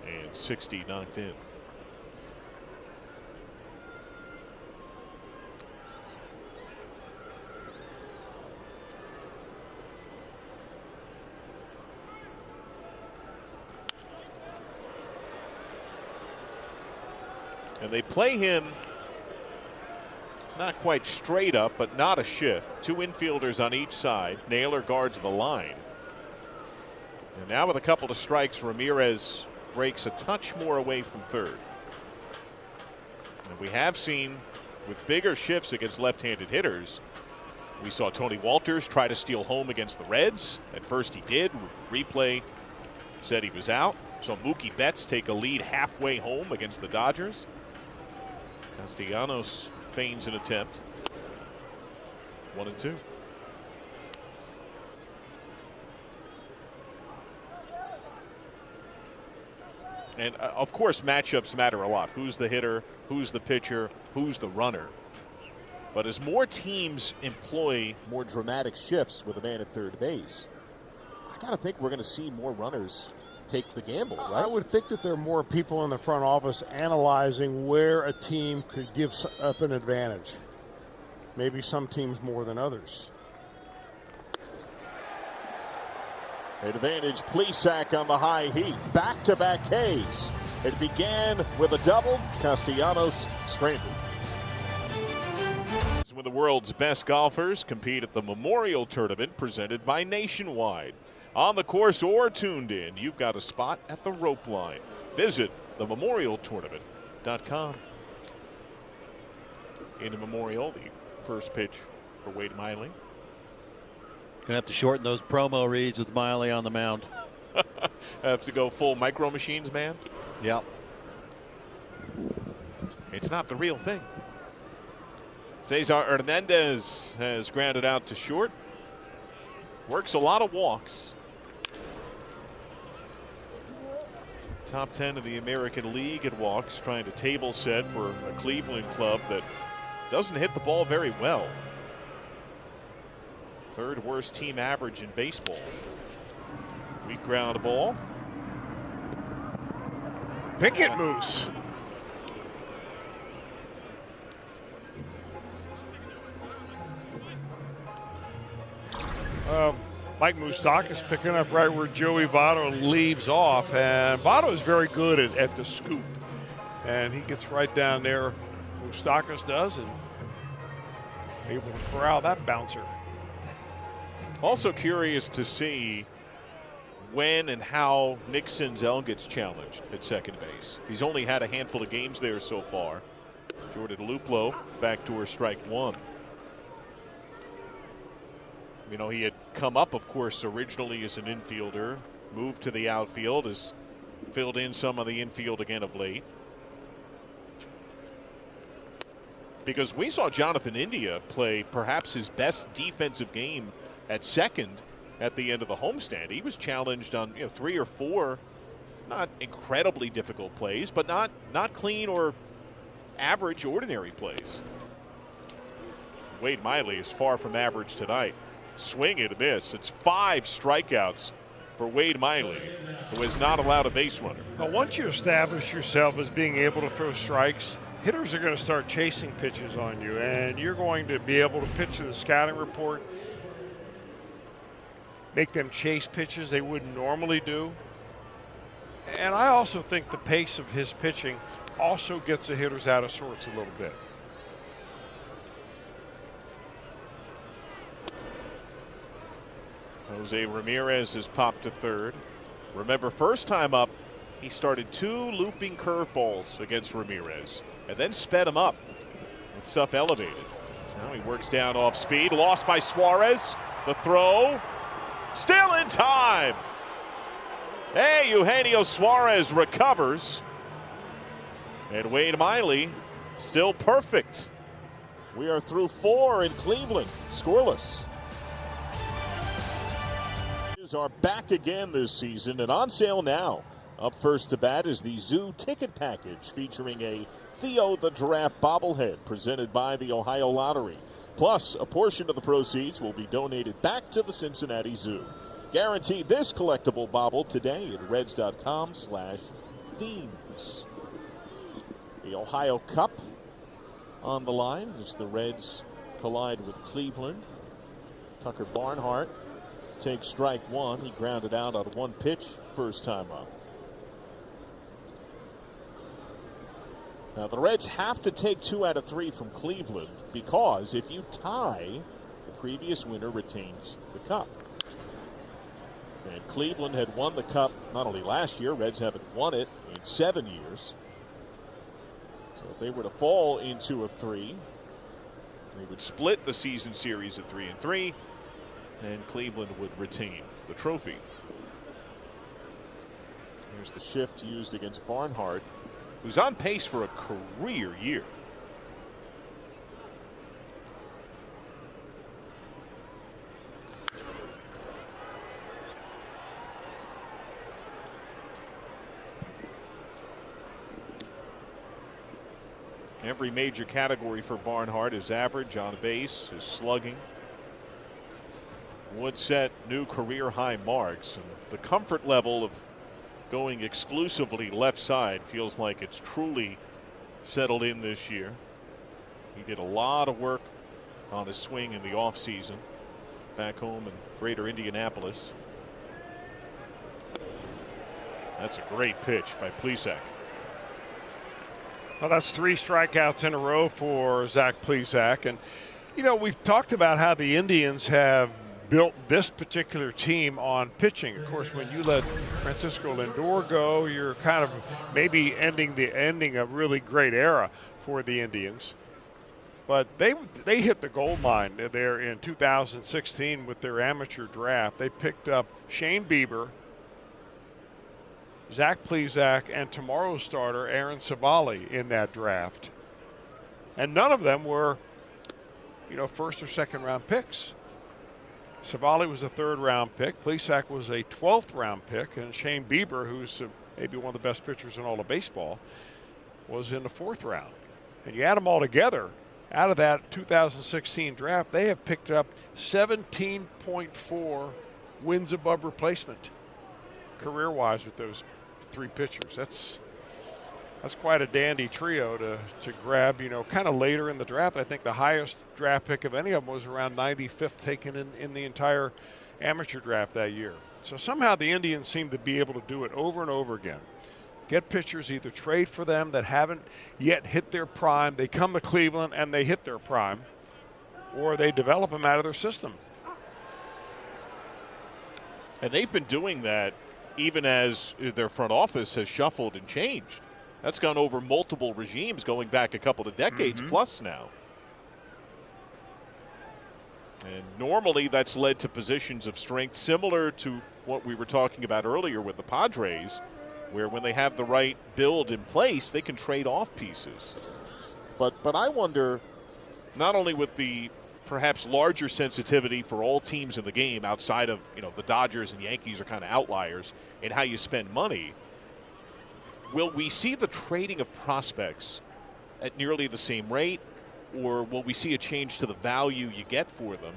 and 60 knocked in. And they play him not quite straight up, but not a shift. Two infielders on each side. Naylor guards the line. And now with a couple of strikes, Ramirez breaks a touch more away from third. And we have seen with bigger shifts against left-handed hitters. We saw Tony Walters try to steal home against the Reds. At first he did. Replay said he was out. So Mookie Betts take a lead halfway home against the Dodgers. Castellanos feigns an attempt. 1-2. And of course, matchups matter a lot. Who's the hitter? Who's the pitcher? Who's the runner? But as more teams employ more dramatic shifts with a man at third base, I got to think we're going to see more runners take the gamble, right? I would think that there are more people in the front office analyzing where a team could give up an advantage. Maybe some teams more than others. Advantage Plesac on the high heat. Back-to-back Ks. It began with a double. Castellanos stranded. Some of the world's best golfers compete at the Memorial Tournament presented by Nationwide. On the course or tuned in, you've got a spot at the rope line. Visit thememorialtournament.com. In Memorial, the first pitch for Wade Miley. Gonna have to shorten those promo reads with Miley on the mound. Have to go full Micro Machines, man. Yep. It's not the real thing. Cesar Hernandez has grounded out to short. Works a lot of walks. Top 10 of the American League at walks, trying to table set for a Cleveland club that doesn't hit the ball very well. Third worst team average in baseball. Weak ground ball. Picket moose. Mike Moustakas picking up right where Joey Votto leaves off, and Votto is very good at the scoop, and he gets right down there. Moustakas does, and able to corral that bouncer. Also curious to see when and how Nick Senzel gets challenged at second base. He's only had a handful of games there so far. Jordan Luplow, backdoor strike 1. You know, he had come up, of course, originally as an infielder, moved to the outfield, has filled in some of the infield again of late. Because we saw Jonathan India play perhaps his best defensive game at second at the end of the homestand. He was challenged on 3 or 4 Not incredibly difficult plays, but not clean or average, ordinary plays. Wade Miley is far from average tonight. Swing and a miss. It's 5 strikeouts for Wade Miley, who is not allowed a base runner. Now, once you establish yourself as being able to throw strikes, hitters are going to start chasing pitches on you, and you're going to be able to pitch to the scouting report, make them chase pitches they wouldn't normally do. And I also think the pace of his pitching also gets the hitters out of sorts a little bit. Jose Ramirez has popped to third. Remember, first time up, he started 2 looping curveballs against Ramirez and then sped him up with stuff elevated. Now he works down off speed. Lost by Suarez. The throw. Still in time. Hey, Eugenio Suarez recovers. And Wade Miley still perfect. We are through 4 in Cleveland, scoreless. Are back again this season and on sale now. Up first to bat is the Zoo Ticket Package featuring a Theo the Giraffe bobblehead presented by the Ohio Lottery. Plus, a portion of the proceeds will be donated back to the Cincinnati Zoo. Guarantee this collectible bobble today at reds.com/themes. The Ohio Cup on the line as the Reds collide with Cleveland. Tucker Barnhart takes strike 1. He grounded out on 1 pitch first time up. Now the Reds have to take 2 out of 3 from Cleveland because if you tie, the previous winner retains the cup. And Cleveland had won the cup not only last year, Reds haven't won it in 7 years. So if they were to fall in 2 of 3, they would split the season series at 3-3. And Cleveland would retain the trophy. Here's the shift used against Barnhart, who's on pace for a career year. Every major category for Barnhart is average, on base, is slugging. Would set new career high marks, and the comfort level of going exclusively left side feels like it's truly settled in this year. He did a lot of work on his swing in the offseason back home in greater Indianapolis. That's a great pitch by Plesac. Well, that's 3 strikeouts in a row for Zach Plesac. And, you know, we've talked about how the Indians have built this particular team on pitching. Of course, when you let Francisco Lindor go, you're kind of maybe ending a really great era for the Indians. But they hit the gold mine there in 2016 with their amateur draft. They picked up Shane Bieber, Zach Plesac, and tomorrow's starter Aaron Civale in that draft. And none of them were, you know, 1st or 2nd round picks. Civale was a 3rd round pick. Plesac was a 12th round pick. And Shane Bieber, who's maybe one of the best pitchers in all of baseball, was in the 4th round. And you add them all together, out of that 2016 draft, they have picked up 17.4 wins above replacement career-wise with those 3 pitchers. That's quite a dandy trio to grab, you know, kind of later in the draft. I think the highest draft pick of any of them was around 95th taken in the entire amateur draft that year. So somehow the Indians seem to be able to do it over and over again. Get pitchers, either trade for them that haven't yet hit their prime, they come to Cleveland and they hit their prime, or they develop them out of their system. And they've been doing that even as their front office has shuffled and changed. That's gone over multiple regimes going back a couple of decades plus now. And normally that's led to positions of strength similar to what we were talking about earlier with the Padres, where when they have the right build in place, they can trade off pieces. But I wonder, not only with the perhaps larger sensitivity for all teams in the game outside of, you know, the Dodgers and Yankees are kind of outliers in how you spend money, will we see the trading of prospects at nearly the same rate, or will we see a change to the value you get for them?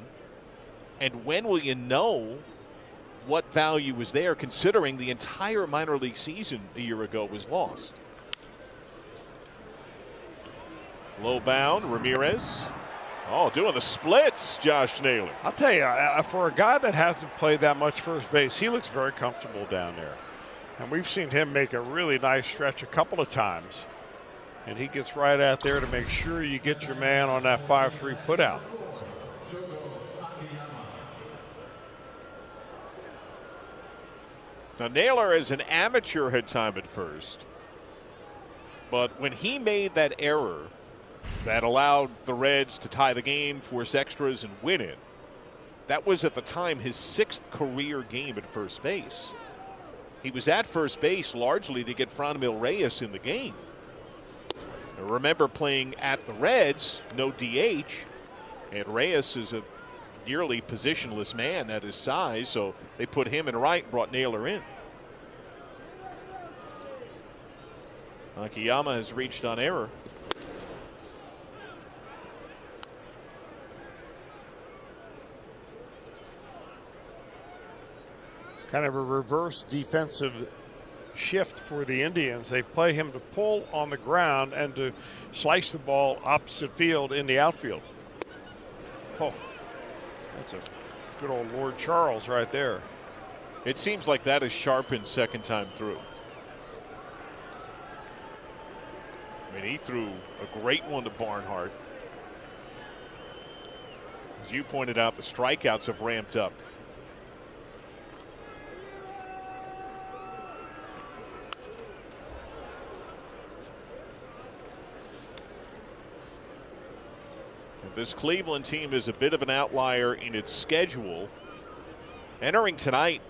And when will you know what value was there, considering the entire minor league season a year ago was lost? Low bound, Ramirez. Oh, doing the splits, Josh Naylor. I'll tell you, for a guy that hasn't played that much first base, he looks very comfortable down there. And we've seen him make a really nice stretch a couple of times. And he gets right out there to make sure you get your man on that 5-3 putout. Now, Naylor as an amateur had time at first. But when he made that error that allowed the Reds to tie the game, force extras, and win it, that was at the time his 6th career game at first base. He was at first base largely to get Franmil Reyes in the game. I remember playing at the Reds, no DH, and Reyes is a nearly positionless man at his size, so they put him in right and brought Naylor in. Akiyama has reached on error. Kind of a reverse defensive shift for the Indians. They play him to pull on the ground and to slice the ball opposite field in the outfield. Oh, that's a good old Lord Charles right there. It seems like that is sharpened second time through. I mean, he threw a great one to Barnhart. As you pointed out, the strikeouts have ramped up. This Cleveland team is a bit of an outlier in its schedule. Entering tonight,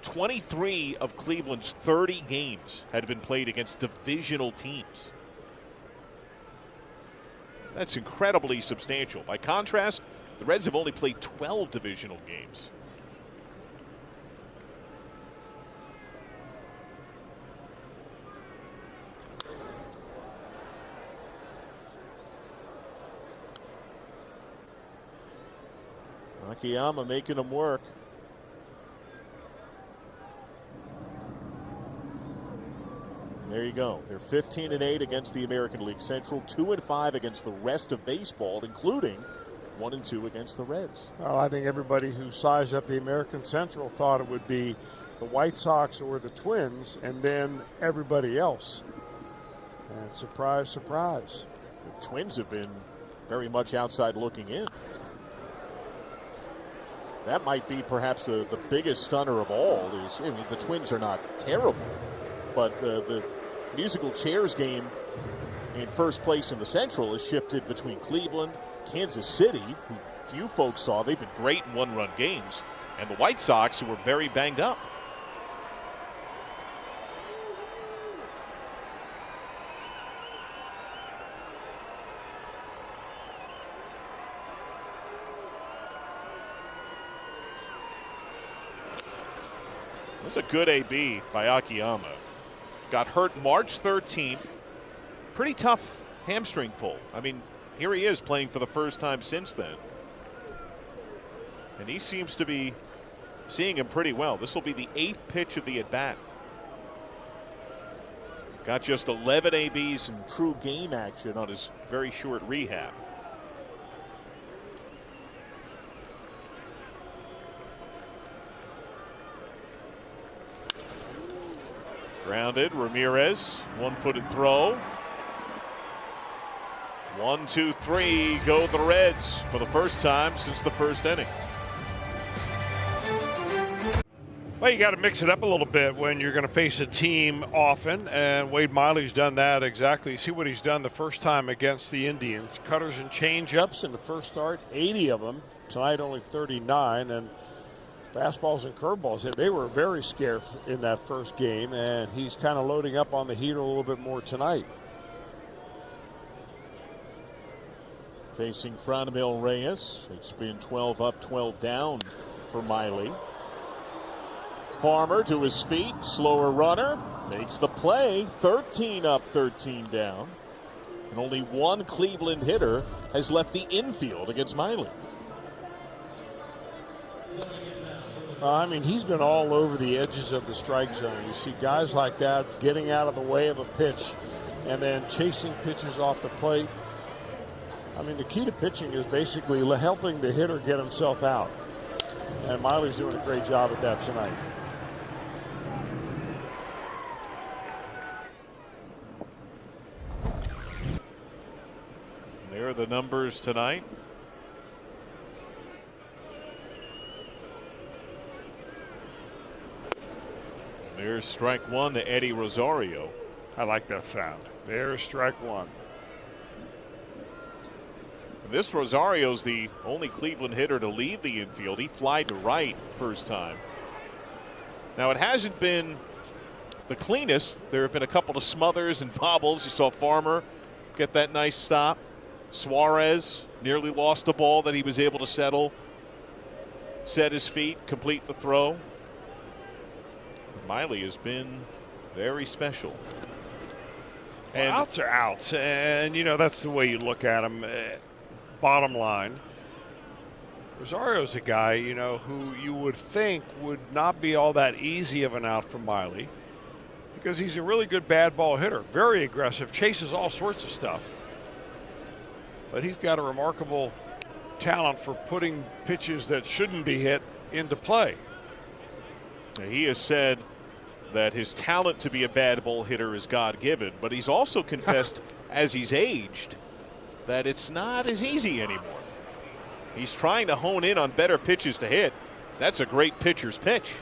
23 of Cleveland's 30 games had been played against divisional teams. That's incredibly substantial. By contrast, the Reds have only played 12 divisional games. Akiyama making them work. There you go. They're 15-8 against the American League Central, 2-5 against the rest of baseball, including 1-2 against the Reds. Well, I think everybody who sized up the American Central thought it would be the White Sox or the Twins, and then everybody else. And surprise, surprise. The Twins have been very much outside looking in. That might be perhaps the biggest stunner of all. Is, I mean, the Twins are not terrible, but the musical chairs game in first place in the Central has shifted between Cleveland, Kansas City, who few folks saw. They've been great in one-run games, and the White Sox, who were very banged up. That's a good AB by Akiyama. Got hurt March 13th. Pretty tough hamstring pull. I mean, here he is playing for the first time since then. And he seems to be seeing him pretty well. This will be the 8th pitch of the at-bat. Got just 11 ABs in true game action on his very short rehab. Grounded, Ramirez, one-footed throw. 1, 2, 3, go the Reds for the first time since the first inning. Well, you got to mix it up a little bit when you're going to face a team often, and Wade Miley's done that exactly. You see what he's done the first time against the Indians. Cutters and change-ups in the first start, 80 of them. Tonight only 39, and fastballs and curveballs. They were very scarce in that first game, and he's kind of loading up on the heater a little bit more tonight. Facing Franmil Reyes. It's been 12 up, 12 down for Miley. Farmer to his feet, slower runner. Makes the play. 13 up, 13 down. And only one Cleveland hitter has left the infield against Miley. I mean, he's been all over the edges of the strike zone. You see guys like that getting out of the way of a pitch and then chasing pitches off the plate. I mean, the key to pitching is basically helping the hitter get himself out. And Miley's doing a great job at that tonight. There are the numbers tonight. There's strike one to Eddie Rosario. I like that sound. There's strike one. This Rosario's the only Cleveland hitter to leave the infield. He flied to right first time. Now, it hasn't been the cleanest. There have been a couple of smothers and bobbles. You saw Farmer get that nice stop. Suarez nearly lost a ball that he was able to settle, set his feet, complete the throw. Miley has been very special. And outs are outs, and you know that's the way you look at them. Bottom line, Rosario's a guy, you know, who you would think would not be all that easy of an out for Miley because he's a really good bad ball hitter, very aggressive, chases all sorts of stuff. But he's got a remarkable talent for putting pitches that shouldn't be hit into play. He has said that his talent to be a bad ball hitter is God-given, but he's also confessed as he's aged that it's not as easy anymore. He's trying to hone in on better pitches to hit. That's a great pitcher's pitch.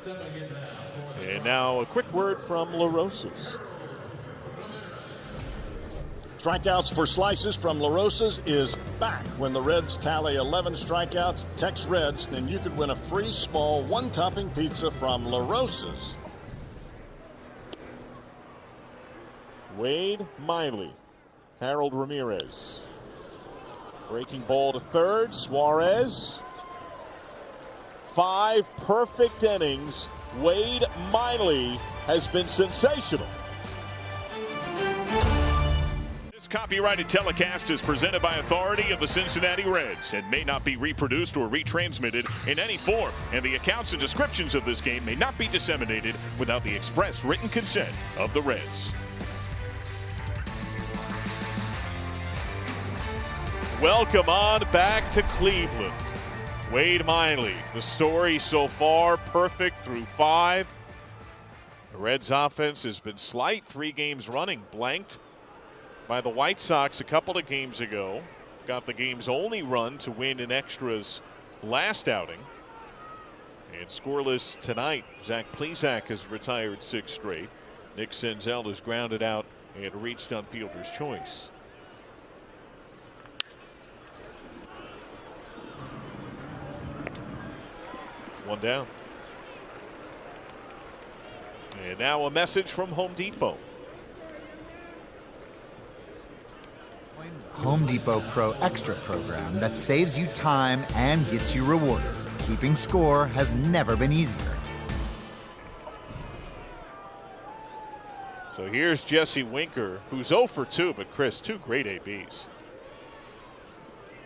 And now a quick word from La Rosa's. Strikeouts for slices from La Rosa's is back. When the Reds tally 11 strikeouts, text Reds, and you could win a free small one-topping pizza from La Rosa's. Wade Miley, Harold Ramirez. Breaking ball to third, Suarez. 5 perfect innings. Wade Miley has been sensational. This copyrighted telecast is presented by authority of the Cincinnati Reds and may not be reproduced or retransmitted in any form, and the accounts and descriptions of this game may not be disseminated without the express written consent of the Reds. Welcome on back to Cleveland. Wade Miley, the story so far, perfect through 5. The Reds offense has been slight, 3 games running, blanked by the White Sox a couple of games ago. Got the game's only run to win in extras last outing. And scoreless tonight. Zach Plesac has retired 6 straight. Nick Senzel is grounded out and reached on fielder's choice. One down. And now a message from Home Depot. Home Depot Pro Extra program that saves you time and gets you rewarded. Keeping score has never been easier. So here's Jesse Winker, who's 0 for 2, but Chris, 2 great ABs.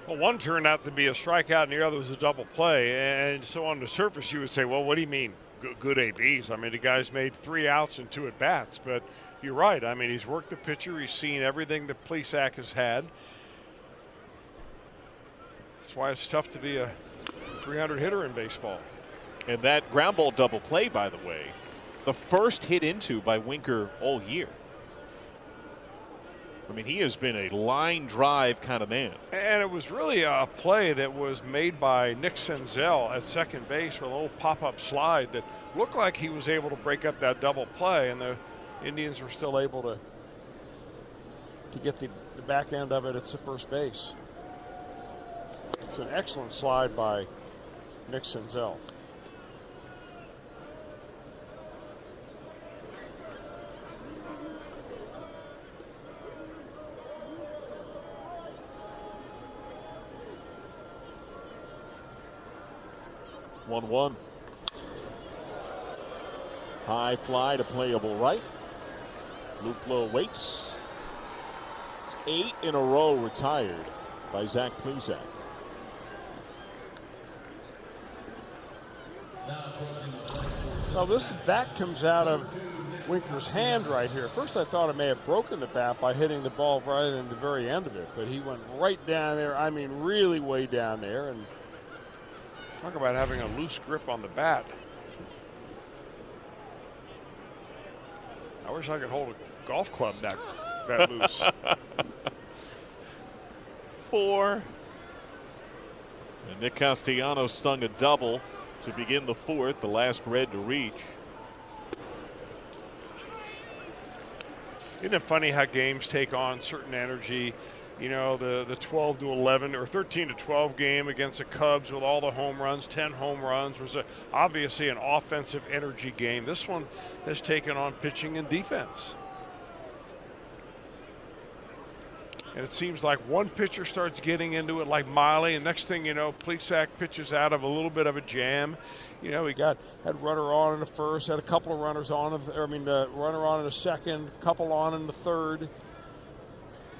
Well, one turned out to be a strikeout and the other was a double play. And so on the surface, you would say, well, what do you mean good ABs? I mean, the guy's made 3 outs and 2 at-bats. But you're right. I mean, he's worked the pitcher. He's seen everything that Plesac has had. That's why it's tough to be a 300 hitter in baseball. And that ground ball double play, by the way, the first hit into by Winker all year. I mean, he has been a line drive kind of man. And it was really a play that was made by Nick Senzel at second base with a little pop-up slide that looked like he was able to break up that double play, and the Indians were still able to get the back end of it at first base. It's an excellent slide by Nick Senzel. One. High fly to playable right. Luplow waits. It's 8 in a row retired by Zach Plesac. Well, this bat comes out of Winker's hand right here. First I thought it may have broken the bat by hitting the ball right in the very end of it, but he went right down there, I mean really way down there. And talk about having a loose grip on the bat. I wish I could hold a golf club that loose. 4. And Nick Castellanos stung a double to begin the 4th, the last Red to reach. Isn't it funny how games take on certain energy? You know, the 12 to 11 or 13 to 12 game against the Cubs with all the home runs, 10 home runs, was obviously an offensive energy game. This one has taken on pitching and defense. And it seems like one pitcher starts getting into it, like Miley, and next thing you know, Plesac pitches out of a little bit of a jam. You know, he had runner on in the first, had a couple of runners on, runner on in the second, couple on in the third.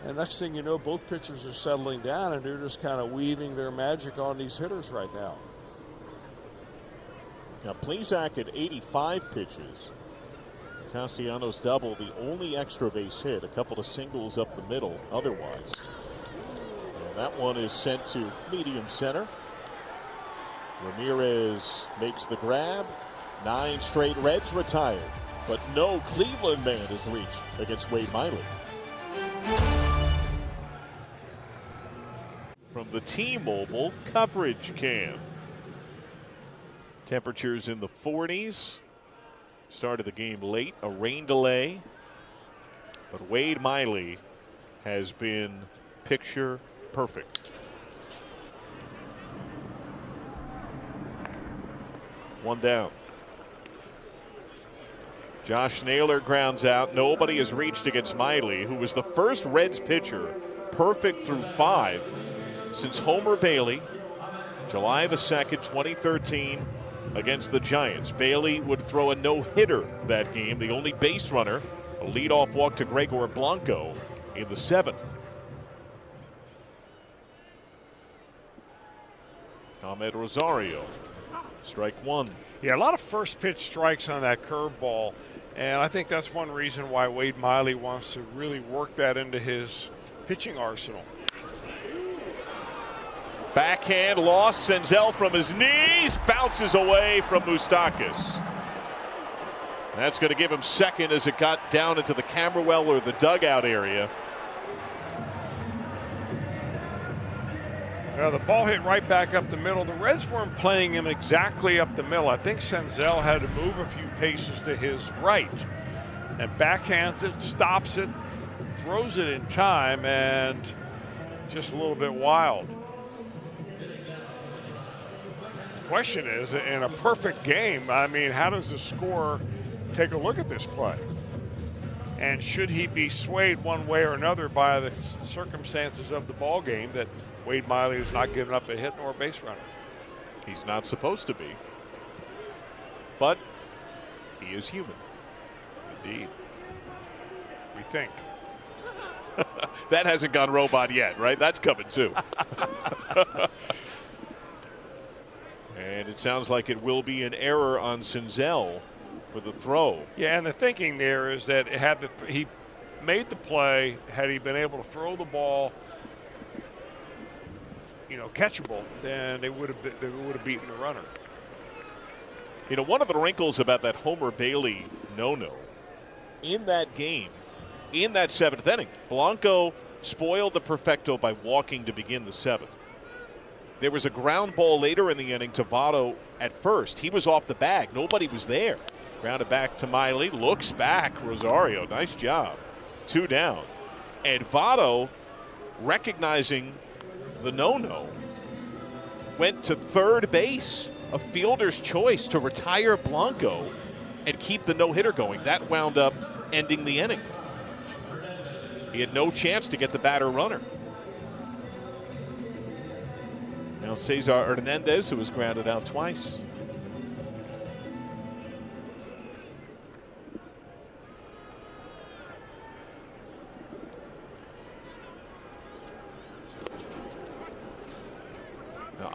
And next thing you know, both pitchers are settling down, and they're just kind of weaving their magic on these hitters right now. Now, Plesac at 85 pitches. Castellanos double, the only extra base hit, a couple of singles up the middle otherwise. And that one is sent to medium center. Ramirez makes the grab. 9 straight Reds retired, but no Cleveland man has reached against Wade Miley. From the T-Mobile coverage cam. Temperatures in the 40s. Started the game late, a rain delay. But Wade Miley has been picture perfect. One down. Josh Naylor grounds out. Nobody has reached against Miley, who was the first Reds pitcher perfect through 5 since Homer Bailey, July the 2nd, 2013, against the Giants. Bailey would throw a no-hitter that game, the only base runner, a leadoff walk to Gregor Blanco in the 7th. Ahmed Rosario, strike 1. Yeah, a lot of first pitch strikes on that curveball, and I think that's one reason why Wade Miley wants to really work that into his pitching arsenal. Backhand lost. Senzel from his knees. Bounces away from Moustakas. That's going to give him second as it got down into the camera well or the dugout area. The ball hit right back up the middle. The Reds weren't playing him exactly up the middle. I think Senzel had to move a few paces to his right. And backhands it, stops it, throws it in time, and just a little bit wild. Question is, in a perfect game, I mean, how does the scorer take a look at this play? And should he be swayed one way or another by the circumstances of the ball game that Wade Miley is not giving up a hit nor a base runner? He's not supposed to be. But he is human. Indeed. We think. That hasn't gone robot yet, right? That's coming too. And it sounds like it will be an error on Senzel for the throw. Yeah, and the thinking there is that he made the play, had he been able to throw the ball, catchable, then they would have beaten the runner. One of the wrinkles about that Homer Bailey no-no in that game, in that 7th inning, Blanco spoiled the perfecto by walking to begin the 7th. There was a ground ball later in the inning to Votto at first. He was off the bag. Nobody was there. Grounded back to Miley. Looks back. Rosario, nice job. 2 down. And Votto, recognizing the no-no, went to third base, a fielder's choice to retire Blanco and keep the no-hitter going. That wound up ending the inning. He had no chance to get the batter runner. Now Cesar Hernandez, who was grounded out twice.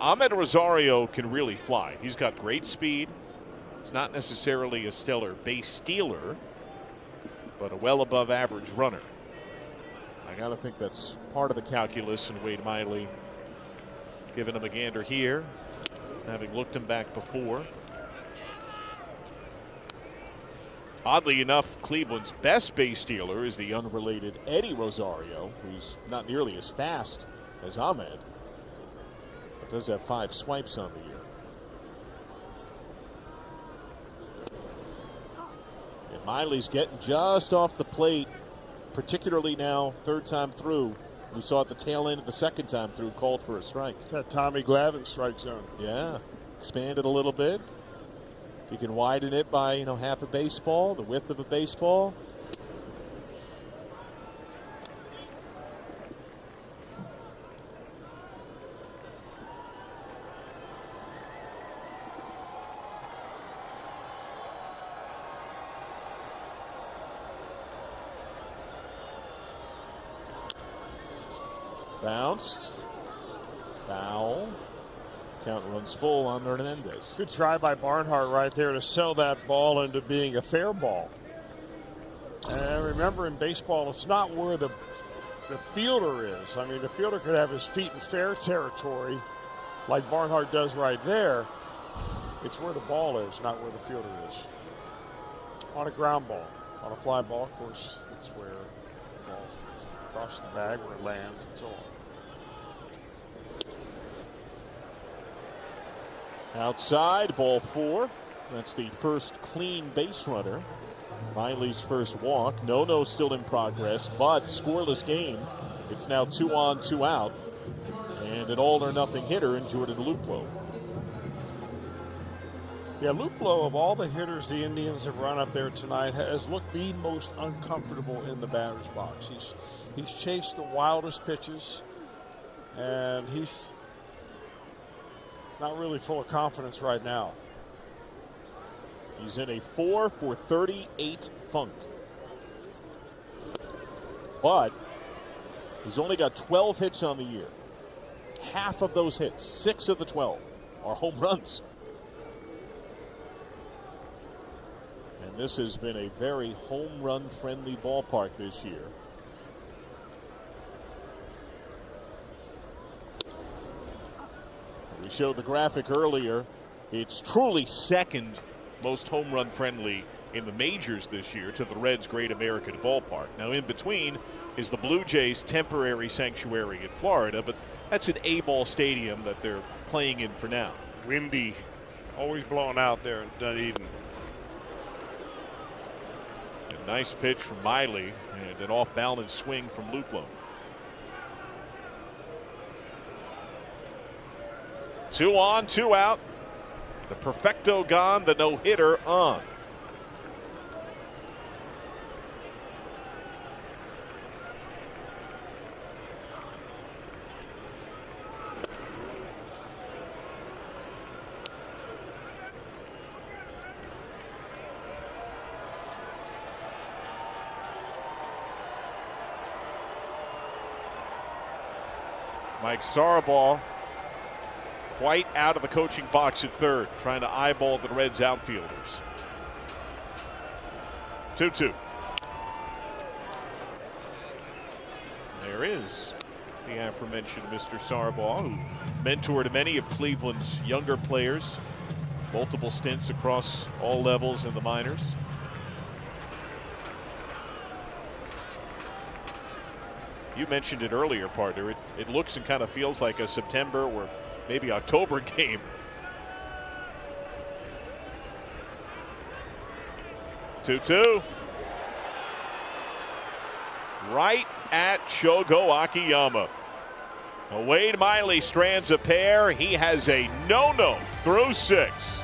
Ahmed Rosario can really fly. He's got great speed. He's not necessarily a stellar base stealer, but a well above average runner. I got to think that's part of the calculus, and Wade Miley giving him a gander here, having looked him back before. Oddly enough, Cleveland's best base stealer is the unrelated Eddie Rosario, who's not nearly as fast as Ahmed, but does have 5 swipes on the year. And Miley's getting just off the plate, particularly now, third time through. We saw at the tail end of the second time through, called for a strike. It's that Tommy Glavine strike zone. Yeah, expand it a little bit. If you can widen it by, half a baseball, the width of a baseball. Bounced. Foul. Count runs full on Hernandez. Good try by Barnhart right there to sell that ball into being a fair ball. And remember, in baseball, it's not where the fielder is. I mean, the fielder could have his feet in fair territory like Barnhart does right there. It's where the ball is, not where the fielder is. On a ground ball. On a fly ball, of course, it's where the ball crosses the bag, where it lands, and so on. Outside, ball 4. That's the first clean base runner. Miley's first walk. No still in progress, but scoreless game. It's now 2 on, 2 out. And an all or nothing hitter in Jordan Luplow. Yeah, Luplow, of all the hitters the Indians have run up there tonight, has looked the most uncomfortable in the batter's box. He's chased the wildest pitches, and he's not really full of confidence right now. He's in a 4 for 38 funk. But he's only got 12 hits on the year. Half of those hits, 6 of the 12, are home runs. And this has been a very home run friendly ballpark this year. We showed the graphic earlier. It's truly second most home run friendly in the majors this year to the Reds' Great American Ballpark. Now in between is the Blue Jays' temporary sanctuary in Florida, but that's an A-ball stadium that they're playing in for now. Windy, always blowing out there in Dunedin. A nice pitch from Miley and an off-balance swing from Luplow. 2 on, 2 out. The perfecto gone, the no-hitter on. Mike Sarabal quite out of the coaching box at third, trying to eyeball the Reds outfielders. 2-2. There is the aforementioned Mr. Sarabal, who mentored many of Cleveland's younger players, multiple stints across all levels in the minors. You mentioned it earlier, partner. It looks and kind of feels like a September or maybe October game. Two. Right at Shogo Akiyama. Wade Miley strands a pair. He has a no-no through 6.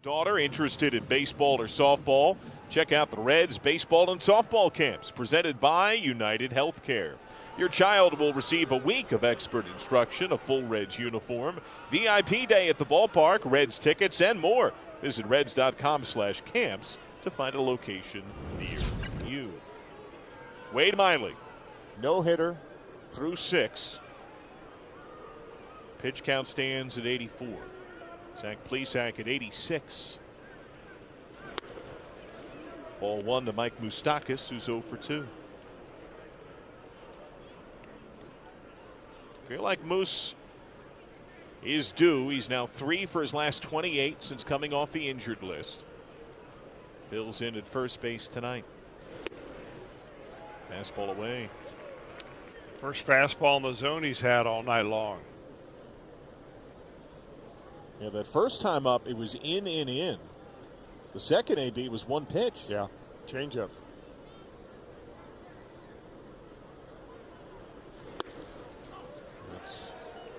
Daughter interested in baseball or softball? Check out the Reds baseball and softball camps presented by United Healthcare. Your child will receive a week of expert instruction, a full Reds uniform, VIP day at the ballpark, Reds tickets, and more. Visit reds.com/camps to find a location near you. Wade Miley, no hitter through 6. Pitch count stands at 84. Zach Plesac at 86. Ball 1 to Mike Moustakas, who's 0 for 2. Feel like Moose is due. He's now 3 for his last 28 since coming off the injured list. Fills in at first base tonight. Fastball away. First fastball in the zone he's had all night long. Yeah, that first time up, it was in. The second AB was one pitch. Yeah, changeup. That's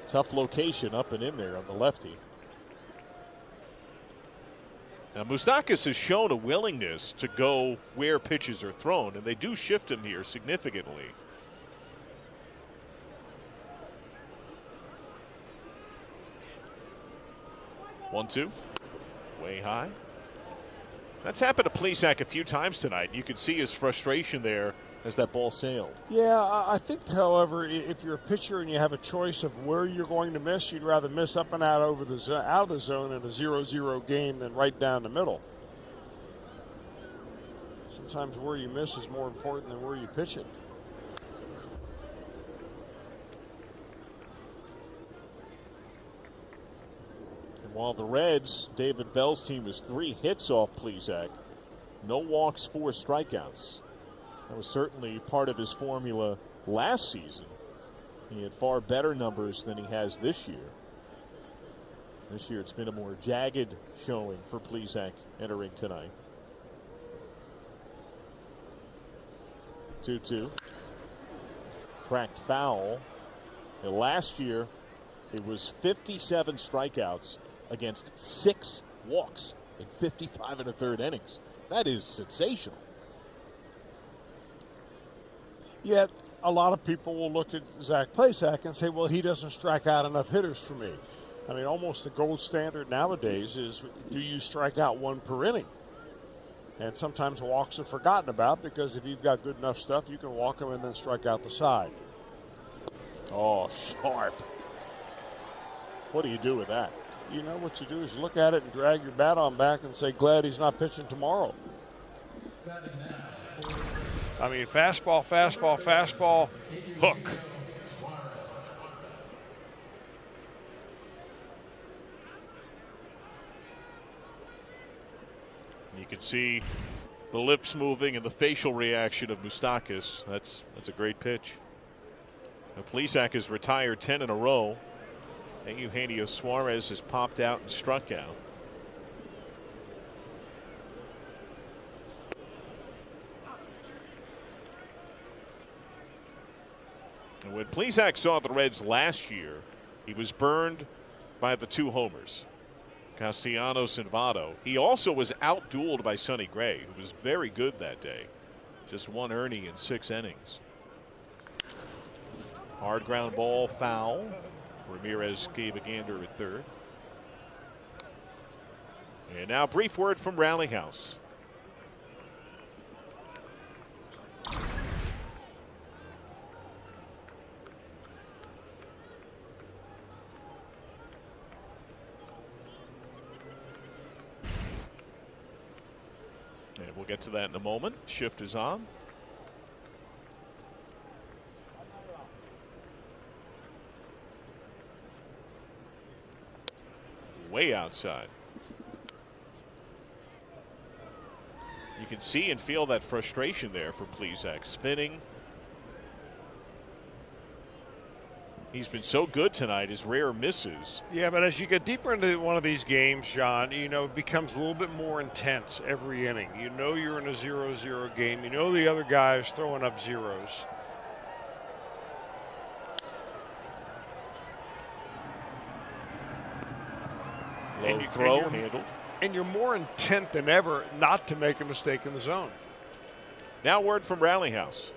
a tough location up and in there on the lefty. Now, Moustakas has shown a willingness to go where pitches are thrown, and they do shift him here significantly. One, two, way high. That's happened to Plesac a few times tonight. You could see his frustration there as that ball sailed. Yeah, I think, however, if you're a pitcher and you have a choice of where you're going to miss, you'd rather miss up and out over the out of the zone in a 0-0 game than right down the middle. Sometimes where you miss is more important than where you pitch it. And while the Reds, David Bell's team was 3 hits off Plesac, no walks, 4 strikeouts. That was certainly part of his formula last season. He had far better numbers than he has this year. This year it's been a more jagged showing for Plesac entering tonight. 2-2. Cracked foul. And last year it was 57 strikeouts against 6 walks in 55 1/3 innings. That is sensational. Yet a lot of people will look at Zach Plesac and say, well, he doesn't strike out enough hitters for me. I mean, almost the gold standard nowadays is, do you strike out 1 per inning? And sometimes walks are forgotten about because if you've got good enough stuff, you can walk them and then strike out the side. Oh, sharp. What do you do with that? You know what you do is look at it and drag your bat on back and say, glad he's not pitching tomorrow. I mean, fastball, fastball, fastball, hook. You can see the lips moving and the facial reaction of Moustakas. That's a great pitch. Now, Plesac has retired 10 in a row. And Eugenio Suarez has popped out and struck out. And when Plesac saw the Reds last year, he was burned by the 2 homers, Castellanos and Votto. He also was outdueled by Sonny Gray, who was very good that day. Just 1 earning in 6 innings. Hard ground ball, foul. Ramirez gave a gander at third. And now a brief word from Rally House. And we'll get to that in a moment. Shift is on. Way outside. You can see and feel that frustration there for Plesac. Spinning. He's been so good tonight, his rare misses. Yeah, but as you get deeper into one of these games, John, you know, it becomes a little bit more intense every inning. You know you're in a 0-0 game. You know the other guy is throwing up zeros. Low throw handled. And you're more intent than ever not to make a mistake in the zone. Now word from Rally House.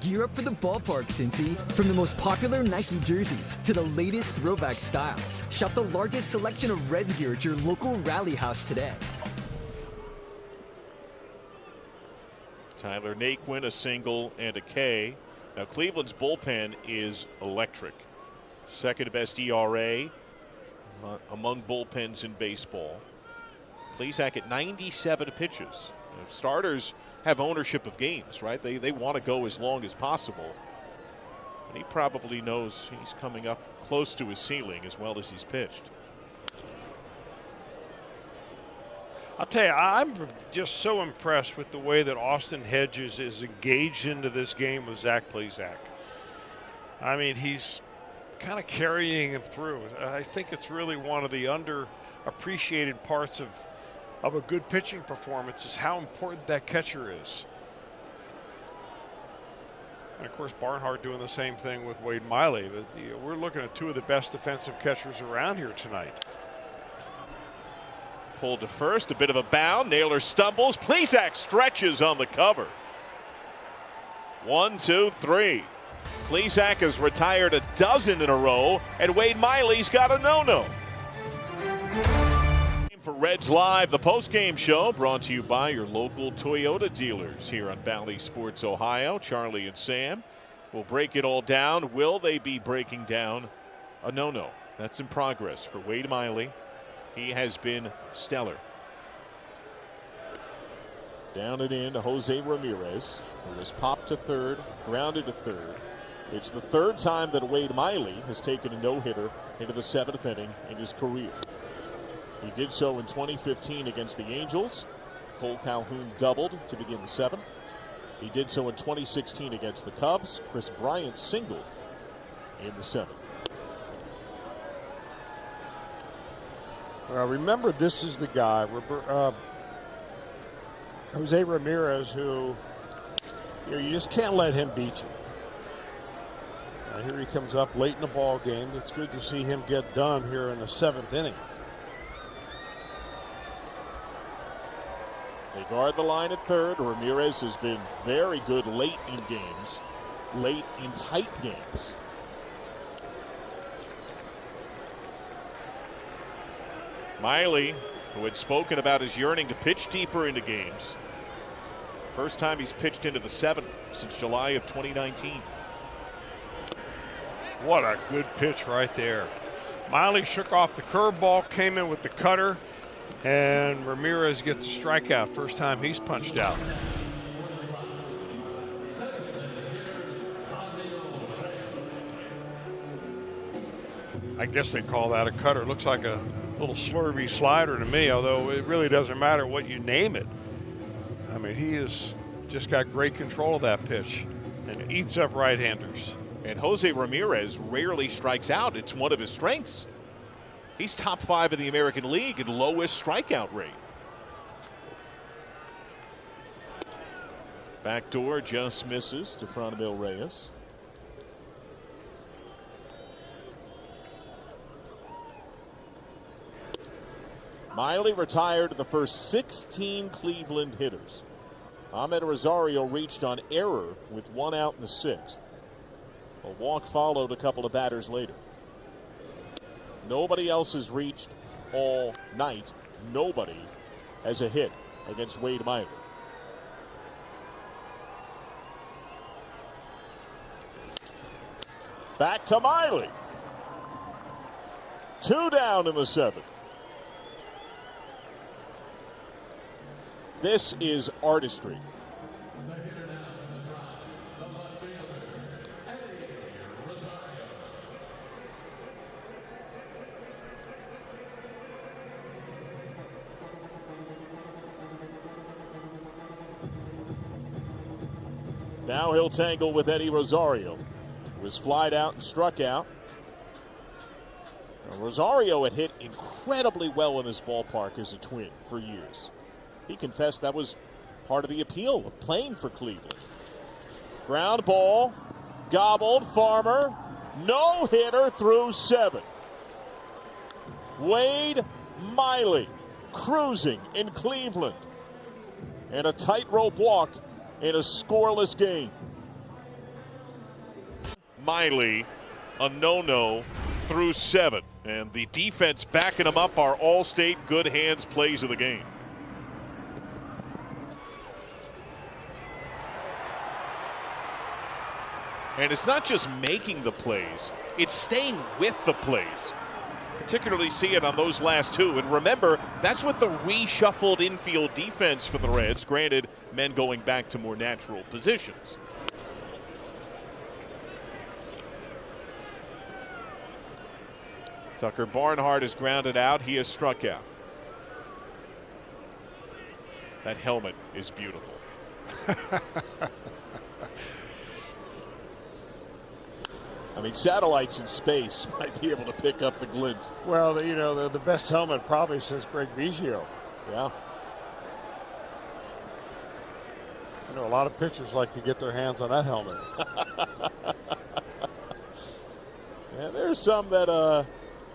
Gear up for the ballpark, Cincy. From the most popular Nike jerseys to the latest throwback styles, shop the largest selection of Reds gear at your local Rally House today. Tyler Naquin, a single and a K. Now, Cleveland's bullpen is electric. Second best ERA among bullpens in baseball. Plesac at 97 pitches. Starters have ownership of games, right? They want to go as long as possible. And he probably knows he's coming up close to his ceiling as well as he's pitched. I'll tell you, I'm just so impressed with the way that Austin Hedges is engaged into this game with Zach Plesac. I mean, he's kind of carrying him through. I think it's really one of the underappreciated parts of a good pitching performance is how important that catcher is. And of course, Barnhart doing the same thing with Wade Miley. But we're looking at two of the best defensive catchers around here tonight. Pulled to first, a bit of a bound. Naylor stumbles. Plesac stretches on the cover. 1, 2, 3. Plesac has retired a dozen in a row, and Wade Miley's got a no-no. For Reds Live, the post-game show brought to you by your local Toyota dealers here on Bally Sports, Ohio. Charlie and Sam will break it all down. Will they be breaking down a no-no? That's in progress for Wade Miley. He has been stellar. Down and in to Jose Ramirez, who was popped to third, grounded to third. It's the third time that Wade Miley has taken a no-hitter into the 7th inning in his career. He did so in 2015 against the Angels. Cole Calhoun doubled to begin the 7th. He did so in 2016 against the Cubs. Chris Bryant singled in the 7th. Remember, this is the guy, Jose Ramirez, who you just can't let him beat you. Here he comes up late in the ball game. It's good to see him get done here in the 7th inning. They guard the line at third. Ramirez has been very good late in games, late in tight games. Miley, who had spoken about his yearning to pitch deeper into games. First time he's pitched into the 7th since July of 2019. What a good pitch right there. Miley shook off the curveball, came in with the cutter, and Ramirez gets a strikeout. First time he's punched out. I guess they call that a cutter. Looks like a little slurvy slider to me, although it really doesn't matter what you name it. I mean, he has just got great control of that pitch and eats up right-handers. And Jose Ramirez rarely strikes out. It's one of his strengths. He's top 5 in the American League in lowest strikeout rate. Backdoor just misses to Franmil Reyes. Miley retired the first 16 Cleveland hitters. Ahmed Rosario reached on error with 1 out in the 6th. A walk followed a couple of batters later. Nobody else has reached all night. Nobody has a hit against Wade Miley. Back to Miley. 2 down in the 7th. This is artistry. Now he'll tangle with Eddie Rosario, who was flied out and struck out. Now, Rosario had hit incredibly well in this ballpark as a Twin for years. He confessed that was part of the appeal of playing for Cleveland. Ground ball, gobbled, Farmer, no-hitter through 7. Wade Miley cruising in Cleveland. And a tightrope walk in a scoreless game. Miley, a no-no through 7. And the defense backing him up are all-state good hands plays of the game. And it's not just making the plays, it's staying with the plays. Particularly see it on those last two. And remember, that's with the reshuffled infield defense for the Reds. Granted, men going back to more natural positions. Tucker Barnhart is grounded out. He has struck out. That helmet is beautiful. I mean, satellites in space might be able to pick up the glint. Well, the best helmet probably since Greg Biggio. Yeah. I know a lot of pitchers like to get their hands on that helmet. Yeah, there's some that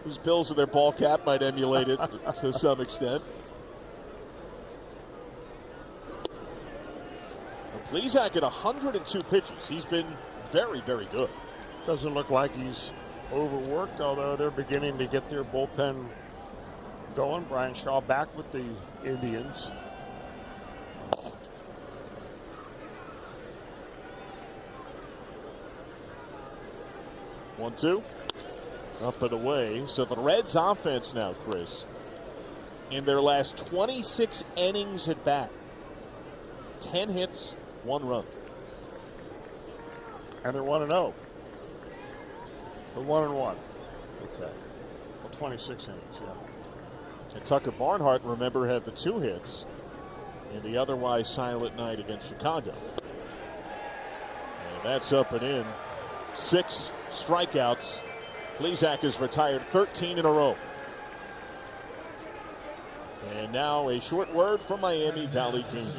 whose bills of their ball cap might emulate it to some extent. Plesac at 102 pitches. He's been very, very good. Doesn't look like he's overworked, although they're beginning to get their bullpen going. Brian Shaw back with the Indians. One, two. Up and away. So the Reds offense now, Chris, in their last 26 innings at bat, 10 hits, 1 run. And they're 1-0. They're 1-1. Okay. Well, 26 innings, yeah. And Tucker Barnhart, remember, had the 2 hits in the otherwise silent night against Chicago. And that's up and in. 6 strikeouts. Plesac has retired 13 in a row. And now a short word from Miami Valley Gaming.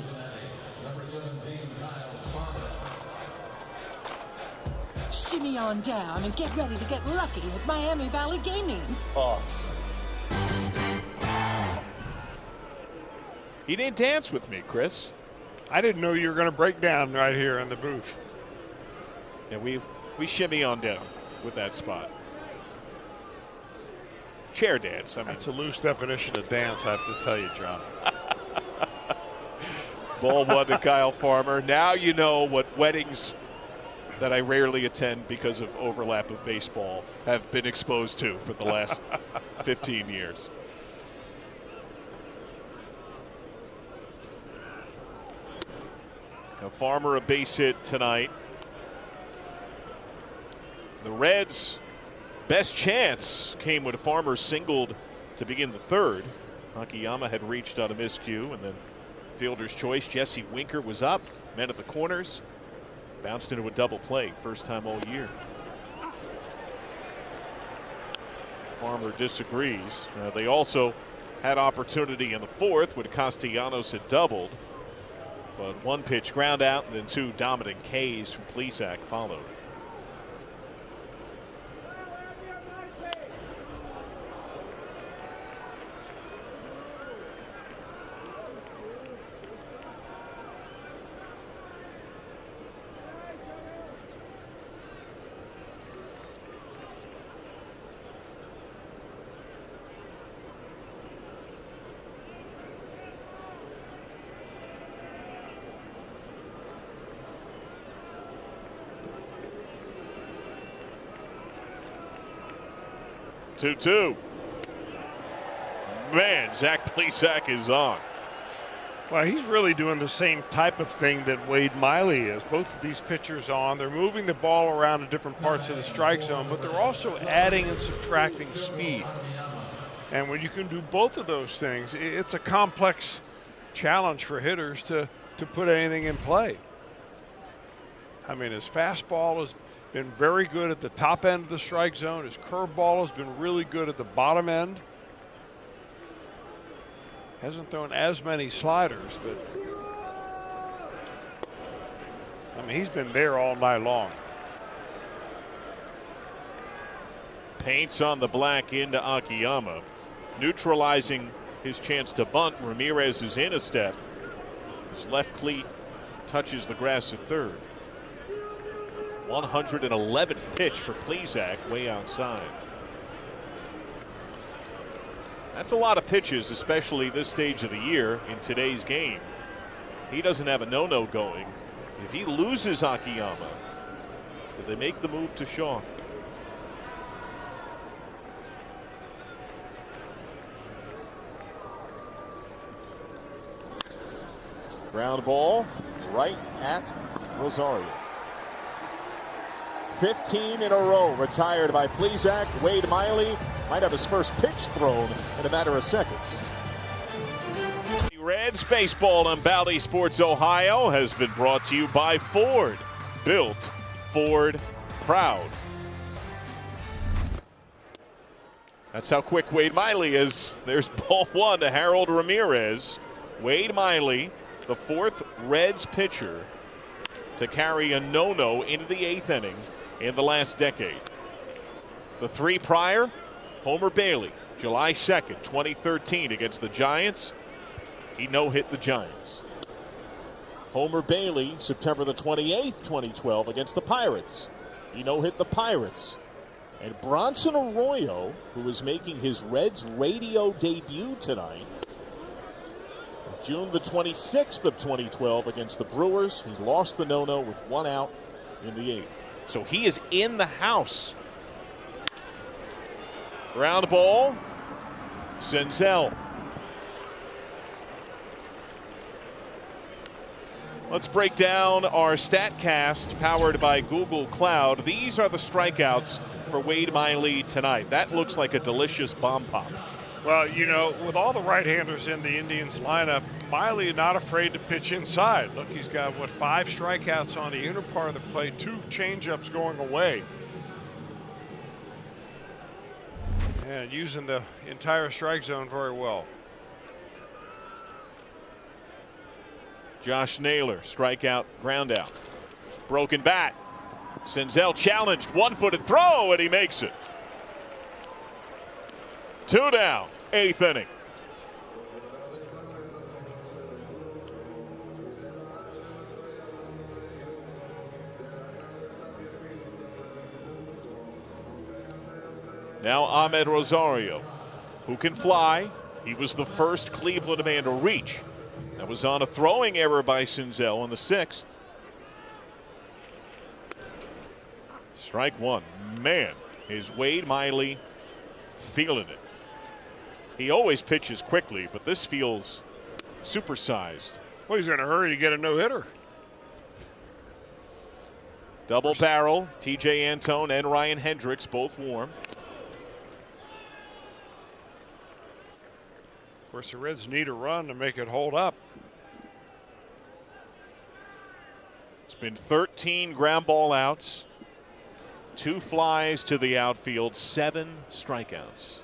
Shimmy on down and get ready to get lucky with Miami Valley Gaming. Awesome. He didn't dance with me, Chris. I didn't know you were going to break down right here in the booth. And we shimmy on down with that spot. Chair dance. I mean, that's a loose definition of dance, I have to tell you, John. Ball 1 to Kyle Farmer. Now you know what weddings that I rarely attend because of overlap of baseball have been exposed to for the last 15 years. Now Farmer a base hit tonight. The Reds' best chance came when Farmer singled to begin the third. Akiyama had reached on a miscue, and then fielder's choice, Jesse Winker, was up, met at the corners, bounced into a double play, first time all year. Farmer disagrees. They also had opportunity in the fourth when Castellanos had doubled, but 1 pitch ground out and then 2 dominant Ks from Plesac followed. Two. Man, Zach Plesac is on. Well, he's really doing the same type of thing that Wade Miley is. Both of these pitchers on. They're moving the ball around in different parts of the strike zone, but they're also adding and subtracting speed. And when you can do both of those things, it's a complex challenge for hitters to put anything in play. I mean, his fastball has been very good at the top end of the strike zone. His curveball has been really good at the bottom end. Hasn't thrown as many sliders, but I mean, he's been there all night long. Paints on the black into Akiyama, neutralizing his chance to bunt. Ramirez is in a step. His left cleat touches the grass at third. 111th pitch for Plesac, way outside. That's a lot of pitches, especially this stage of the year in today's game. He doesn't have a no-no going. If he loses Akiyama, Did they make the move to Shaw? Ground ball right at Rosario. 15 in a row retired by Plesac. Wade Miley might have his first pitch thrown in a matter of seconds. Reds baseball on Bally Sports Ohio has been brought to you by Ford. Built Ford proud. That's how quick Wade Miley is. There's ball one to Harold Ramirez. Wade Miley, the fourth Reds pitcher to carry a no-no into the eighth inning in the last decade. The three prior, Homer Bailey, July 2nd, 2013 against the Giants. He no-hit the Giants. Homer Bailey, September the 28th, 2012 against the Pirates. He no-hit the Pirates. And Bronson Arroyo, who is making his Reds radio debut tonight, June the 26th of 2012 against the Brewers. He lost the no-no with one out in the eighth. So he is in the house. Ground ball. Senzel. Let's break down our StatCast powered by Google Cloud. These are the strikeouts for Wade Miley tonight. That looks like a delicious bomb pop. Well, you know, with all the right-handers in the Indians lineup, Miley not afraid to pitch inside. Look, he's got, 5 strikeouts on the inner part of the plate, 2 changeups going away. And using the entire strike zone very well. Josh Naylor, strikeout, ground out. Broken bat. Senzel challenged, one-footed throw, and he makes it. 2 down, eighth inning. Now Ahmed Rosario, who can fly. He was the first Cleveland man to reach. That was on a throwing error by Senzel in the 6th. Strike one. Man, is Wade Miley feeling it. He always pitches quickly, but this feels supersized. Well, he's in a hurry to get a no-hitter. Double barrel, TJ Antone and Ryan Hendricks both warm. Of course, the Reds need a run to make it hold up. It's been 13 ground ball outs, 2 flies to the outfield, 7 strikeouts.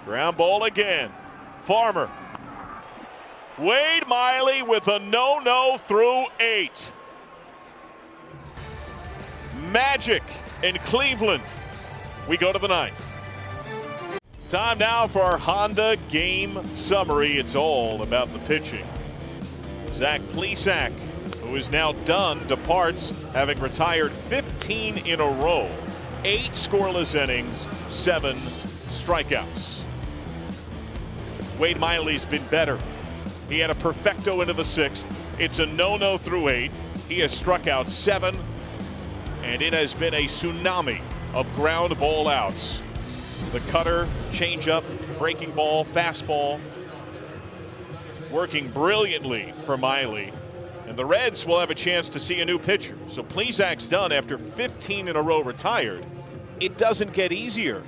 Ground ball again. Farmer. Wade Miley with a no-no through 8. Magic in Cleveland. We go to the 9th. Time now for our Honda game summary. It's all about the pitching. Zach Plesac, who is now done, departs, having retired 15 in a row. 8 scoreless innings, 7 strikeouts. Wade Miley's been better. He had a perfecto into the 6th. It's a no-no through 8. He has struck out 7, and it has been a tsunami of ground ball outs. The cutter, changeup, breaking ball, fastball, working brilliantly for Miley. And the Reds will have a chance to see a new pitcher. So Plesac's done after 15 in a row retired. It doesn't get easier.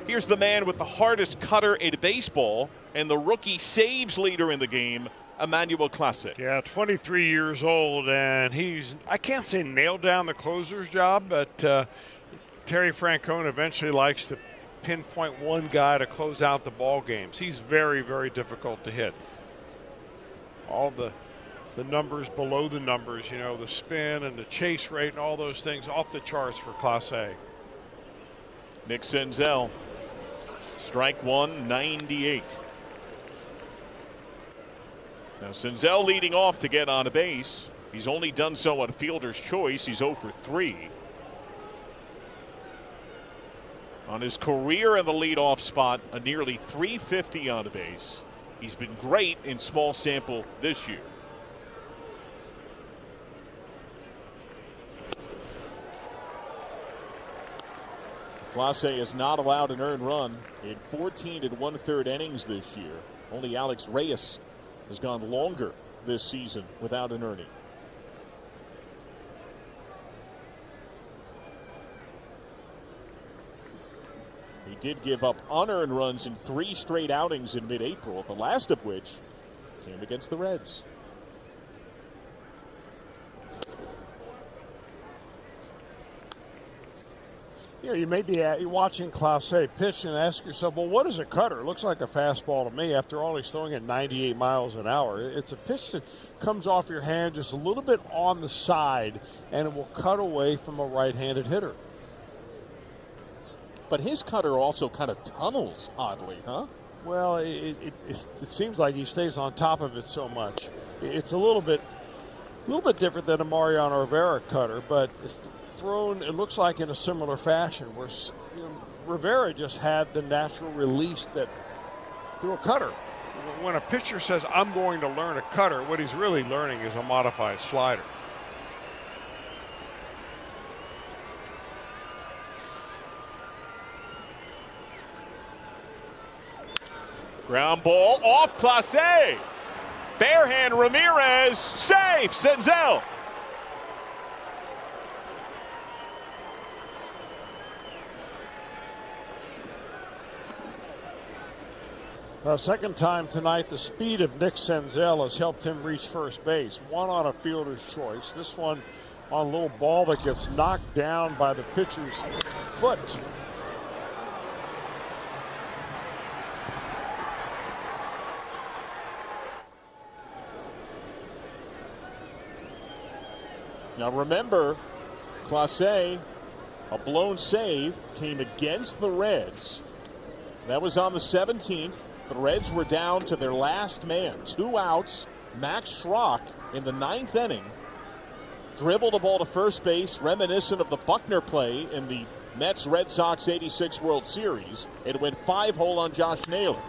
Here's the man with the hardest cutter in baseball and the rookie saves leader in the game, Emmanuel Clase. Yeah, 23 years old, and he's, I can't say nailed down the closer's job, but Terry Francona eventually likes to pinpoint one guy to close out the ball games. He's very, very difficult to hit. All the numbers below the numbers, you know, the spin and the chase rate and all those things off the charts for Clase. Nick Senzel, strike one, 98. Now Senzel leading off to get on a base. He's only done so on fielder's choice. He's 0 for 3. on his career in the leadoff spot, a nearly .350 on base. He's been great in small sample this year. Clase is not allowed an earned run in 14 1/3 innings this year. Only Alex Reyes has gone longer this season without an earning. He did give up unearned runs in 3 straight outings in mid-April, the last of which came against the Reds. You know, you may be watching Clase pitch and ask yourself, well, what is a cutter? It looks like a fastball to me. After all, he's throwing at 98 miles an hour. It's a pitch that comes off your hand just a little bit on the side, and it will cut away from a right-handed hitter. But his cutter also kind of tunnels, oddly, huh? Well, it seems like he stays on top of it so much. It's a little bit different than a Mariano Rivera cutter, but it's thrown, it looks like, in a similar fashion, where Rivera just had the natural release that through a cutter. When a pitcher says, I'm going to learn a cutter, what he's really learning is a modified slider. Ground ball off Clase. Barehand Ramirez. Safe. Senzel. Second time tonight, the speed of Nick Senzel has helped him reach first base. One on a fielder's choice. This one on a little ball that gets knocked down by the pitcher's foot. Now remember, Clase, a blown save, came against the Reds. That was on the 17th. The Reds were down to their last man. 2 outs. Max Schrock in the 9th inning dribbled the ball to first base, reminiscent of the Buckner play in the Mets-Red Sox '86 World Series. It went 5-hole on Josh Naylor.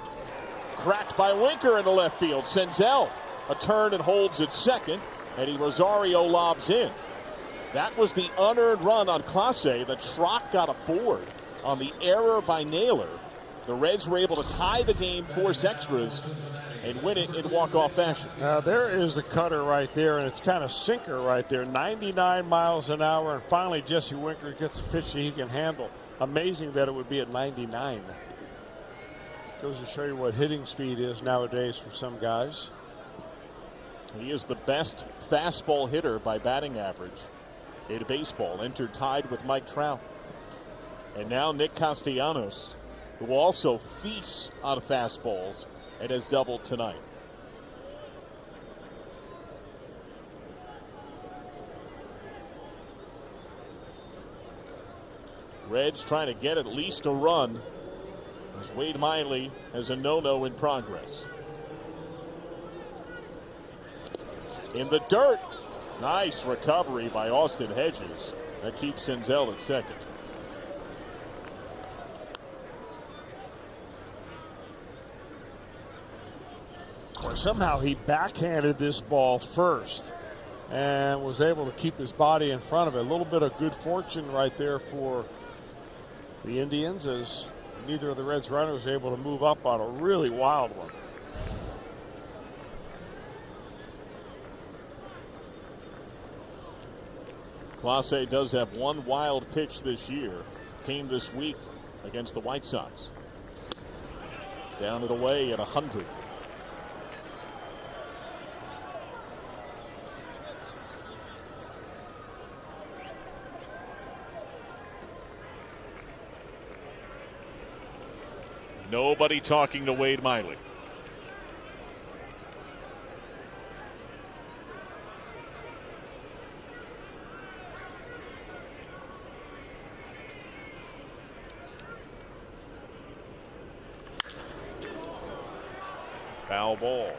Cracked by Winker in the left field. Senzel a turn and holds at second. Eddie Rosario lobs in. That was the unearned run on Clase that Schrock got aboard on the error by Naylor. The Reds were able to tie the game, force extras, and win it in walk-off fashion. Now there is the cutter right there, and it's kind of sinker right there. 99 miles an hour, and finally Jesse Winker gets a pitch that he can handle. Amazing that it would be at 99. Goes to show you what hitting speed is nowadays for some guys. He is the best fastball hitter by batting average in baseball, entered tied with Mike Trout. And now Nick Castellanos, who also feasts on fastballs and has doubled tonight. Reds trying to get at least a run as Wade Miley has a no-no in progress. In the dirt. Nice recovery by Austin Hedges. That keeps Senzel at second. Well, somehow he backhanded this ball first and was able to keep his body in front of it. A little bit of good fortune right there for the Indians, as neither of the Reds runners was able to move up on a really wild one. Clase does have one wild pitch this year. Came this week against the White Sox. Down and away at 100. Nobody talking to Wade Miley. Foul ball.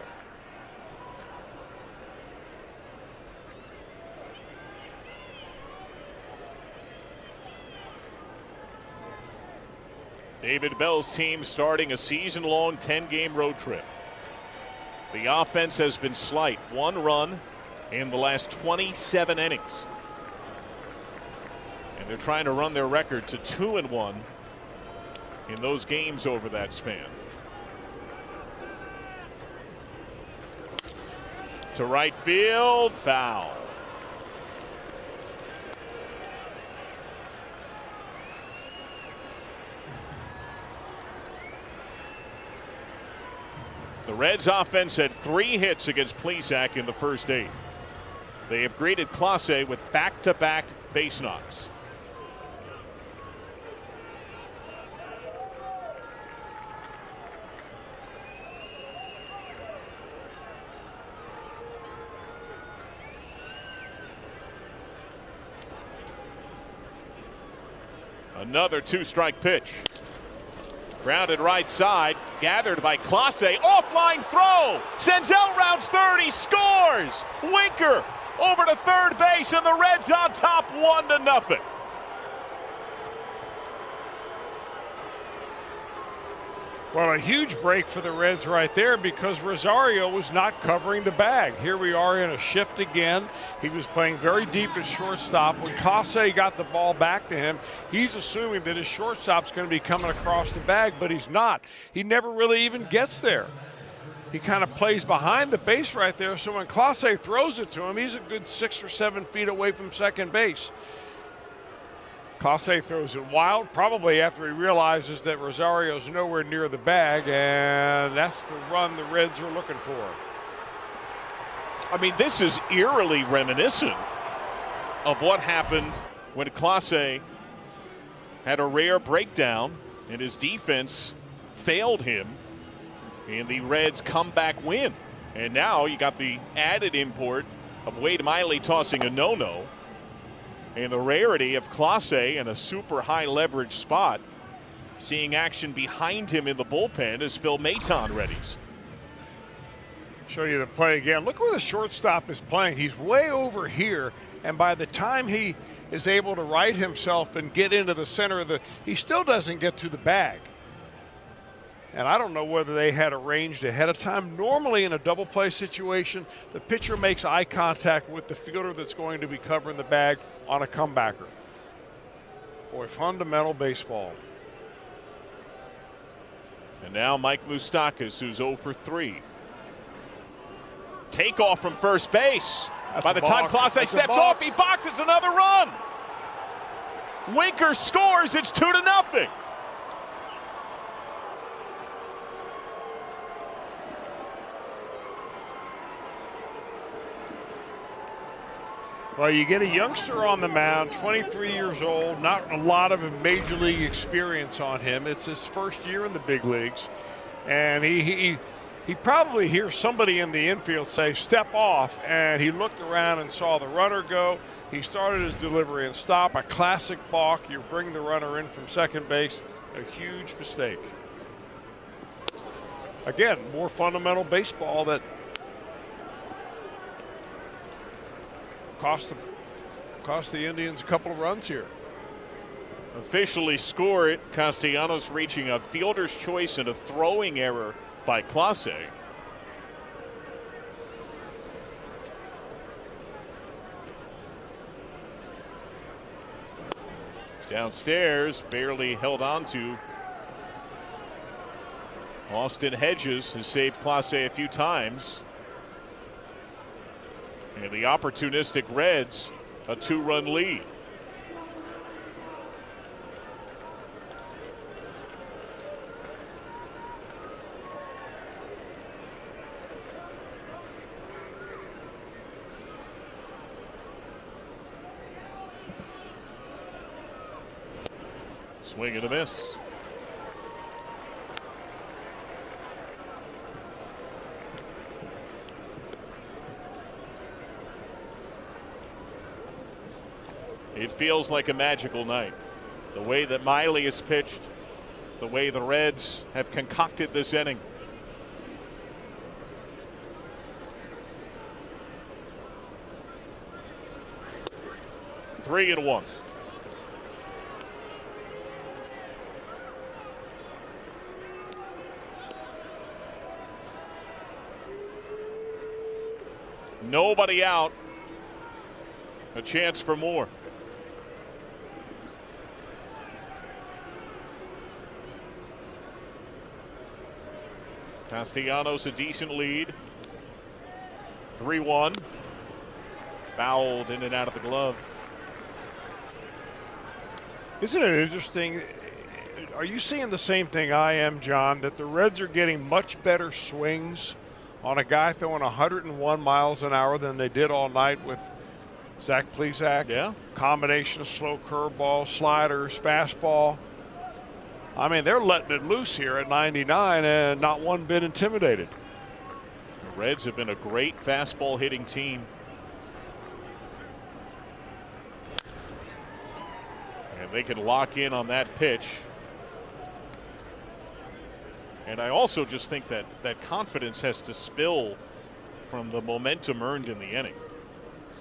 David Bell's team starting a season-long 10-game road trip. The offense has been slight. 1 run in the last 27 innings. And they're trying to run their record to 2-1 in those games over that span. To right field, foul. The Reds offense had 3 hits against Plesac in the first 8. They have greeted Clase with back-to-back base knocks. Another 2-strike pitch. Grounded right side, gathered by Clase. Offline throw. Senzel rounds third. He scores. Winker over to third base, and the Reds on top 1-0. Well, a huge break for the Reds right there because Rosario was not covering the bag. Here we are in a shift again. He was playing very deep at shortstop. When Clase got the ball back to him, he's assuming that his shortstop's going to be coming across the bag, but he's not. He never really even gets there. He kind of plays behind the base right there, so when Clase throws it to him, he's a good 6 or 7 feet away from second base. Clase throws it wild, probably after he realizes that Rosario's nowhere near the bag, and that's the run the Reds are looking for. I mean, this is eerily reminiscent of what happened when Clase had a rare breakdown and his defense failed him in the Reds' comeback win. And now you got the added import of Wade Miley tossing a no-no. And the rarity of Clase in a super high leverage spot, seeing action behind him in the bullpen as Phil Maton readies. Show you the play again. Look where the shortstop is playing. He's way over here, and by the time he is able to right himself and get into the center of he still doesn't get to the bag. And I don't know whether they had arranged ahead of time. Normally in a double play situation, the pitcher makes eye contact with the fielder that's going to be covering the bag on a comebacker. Boy, fundamental baseball. And now Mike Moustakas, who's 0 for 3. Takeoff from first base. By the time Clase steps off, he boxes another run. Winker scores. It's 2-0. Well, you get a youngster on the mound, 23 years old, not a lot of major league experience on him. It's his first year in the big leagues. And he probably hears somebody in the infield say, step off, and he looked around and saw the runner go. He started his delivery and stop, a classic balk. You bring the runner in from second base, a huge mistake. Again, more fundamental baseball that cost the Indians a couple of runs here. Officially score it. Castellanos reaching a fielder's choice and a throwing error by Clase. Downstairs, barely held on to. Austin Hedges has saved Clase a few times. And the opportunistic Reds, a 2-run lead. Swing and a miss. It feels like a magical night. The way that Miley is pitched, the way the Reds have concocted this inning. Nobody out. A chance for more. Castellanos a decent lead. 3-1. Fouled in and out of the glove. Isn't it interesting? Are you seeing the same thing I am, John, that the Reds are getting much better swings on a guy throwing 101 miles an hour than they did all night with Zach Plesac? Yeah. Combination of slow curveball, sliders, fastball. I mean, they're letting it loose here at 99 and not one bit intimidated. The Reds have been a great fastball hitting team. And they can lock in on that pitch. And I also just think that that confidence has to spill from the momentum earned in the inning.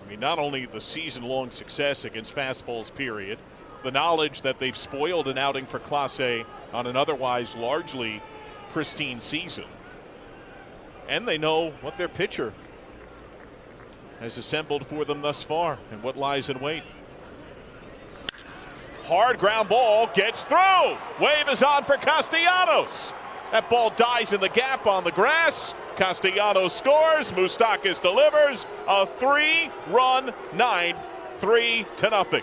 I mean, not only the season-long success against fastballs, period, the knowledge that they've spoiled an outing for Clase A on an otherwise largely pristine season. And they know what their pitcher has assembled for them thus far and what lies in wait. Hard ground ball gets through. Wave is on for Castellanos. That ball dies in the gap on the grass. Castellanos scores. Moustakas delivers a 3-run ninth, 3-0.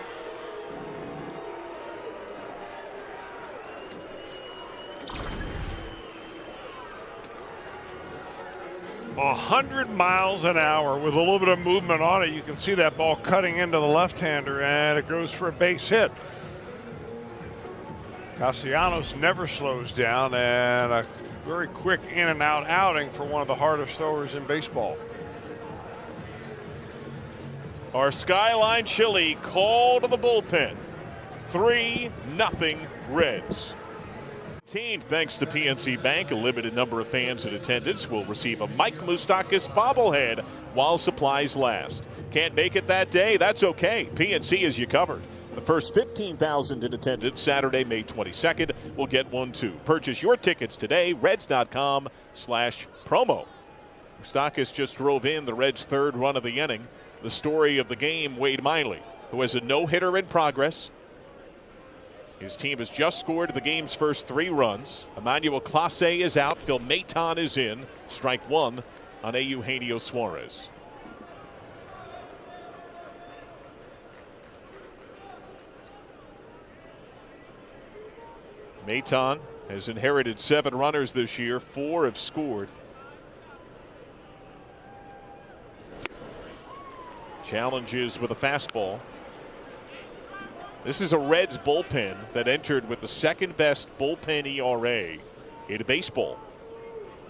100 miles an hour with a little bit of movement on it. You can see that ball cutting into the left-hander, and it goes for a base hit. Castellanos never slows down, and a very quick in-and-out outing for one of the hardest throwers in baseball. Our Skyline Chili call to the bullpen. 3-0 Reds. Thanks to PNC Bank, a limited number of fans in attendance will receive a Mike Moustakas bobblehead while supplies last. Can't make it that day? That's okay. PNC has you covered. The first 15,000 in attendance Saturday, May 22nd will get one too. Purchase your tickets today, Reds.com/promo. Moustakas just drove in the Reds' third run of the inning. The story of the game, Wade Miley, who has a no-hitter in progress. His team has just scored the game's first 3 runs. Emmanuel Clase is out. Phil Maton is in. Strike 1 on Eugenio Suarez. Maton has inherited 7 runners this year. 4 have scored. Challenges with a fastball. This is a Reds bullpen that entered with the second best bullpen ERA in baseball.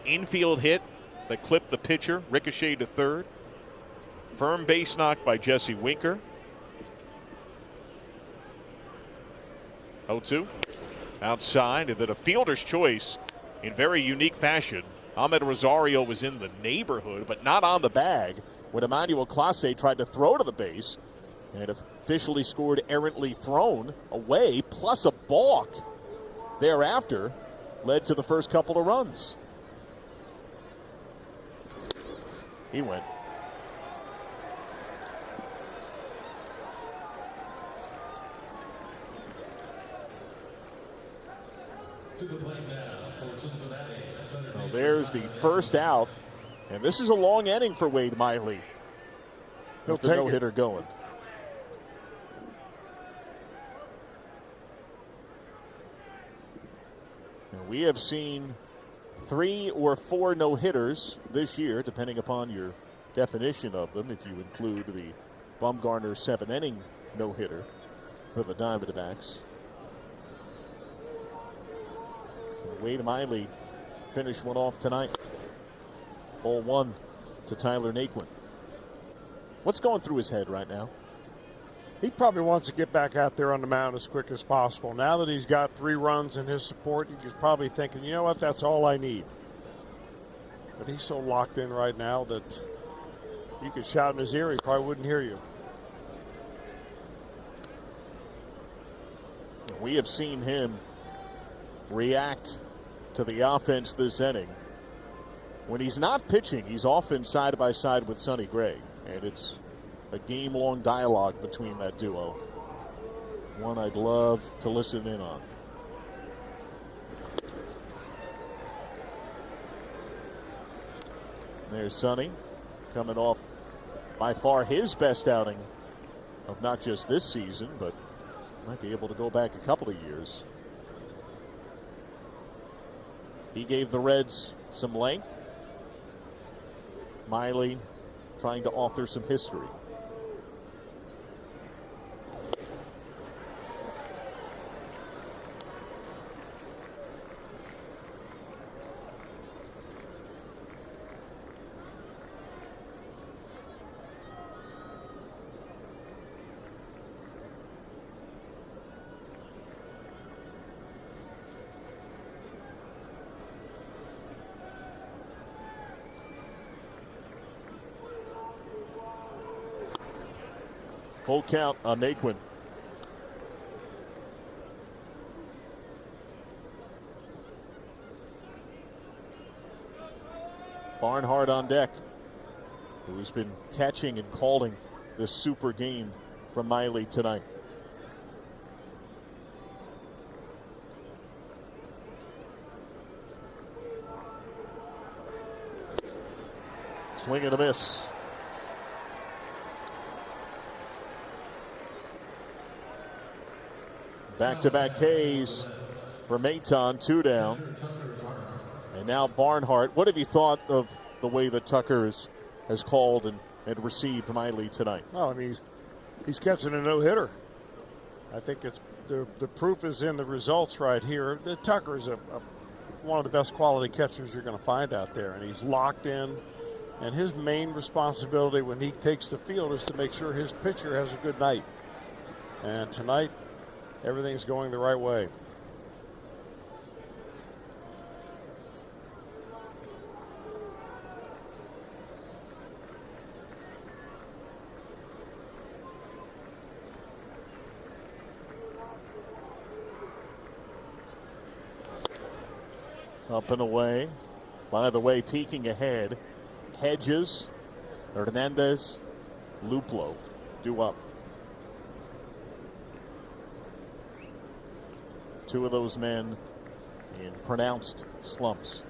Infield hit that clipped the pitcher, ricocheted to third. Firm base knock by Jesse Winker. 0-2. Outside, and then a fielder's choice in very unique fashion. Ahmed Rosario was in the neighborhood, but not on the bag when Emmanuel Clase tried to throw to the base. And officially scored errantly thrown away, plus a balk thereafter, led to the first couple of runs. He went. To the plate now for Cincinnati. Well, there's the first out, and this is a long inning for Wade Miley. He'll with the take no-hitter going. We have seen 3 or 4 no-hitters this year, depending upon your definition of them, if you include the Bumgarner 7-inning no-hitter for the Diamondbacks. Wade Miley finished one off tonight. Ball 1 to Tyler Naquin. What's going through his head right now? He probably wants to get back out there on the mound as quick as possible. Now that he's got 3 runs in his support, he's probably thinking, you know what, that's all I need. But he's so locked in right now that you could shout in his ear, he probably wouldn't hear you. We have seen him react to the offense this inning When he's not pitching, he's often side by side with Sonny Gray, and it's a game-long dialogue between that duo. One I'd love to listen in on. There's Sonny coming off by far his best outing of not just this season, but might be able to go back a couple of years. He gave the Reds some length. Miley trying to author some history. Full count on Naquin. Barnhart on deck, who's been catching and calling this super game from Miley tonight. Swing and a miss. Back-to-back Ks for Maton, 2 down. And now Barnhart. What have you thought of the way that Tucker has called and received Miley tonight? Well, I mean, he's catching a no-hitter. I think it's the proof is in the results right here. Tucker is one of the best quality catchers you're going to find out there, and he's locked in. And his main responsibility when he takes the field is to make sure his pitcher has a good night. And tonight, everything's going the right way. Up and away. By the way, peeking ahead, Hedges, Hernandez, Luplo due up. 2 of those men in pronounced slumps.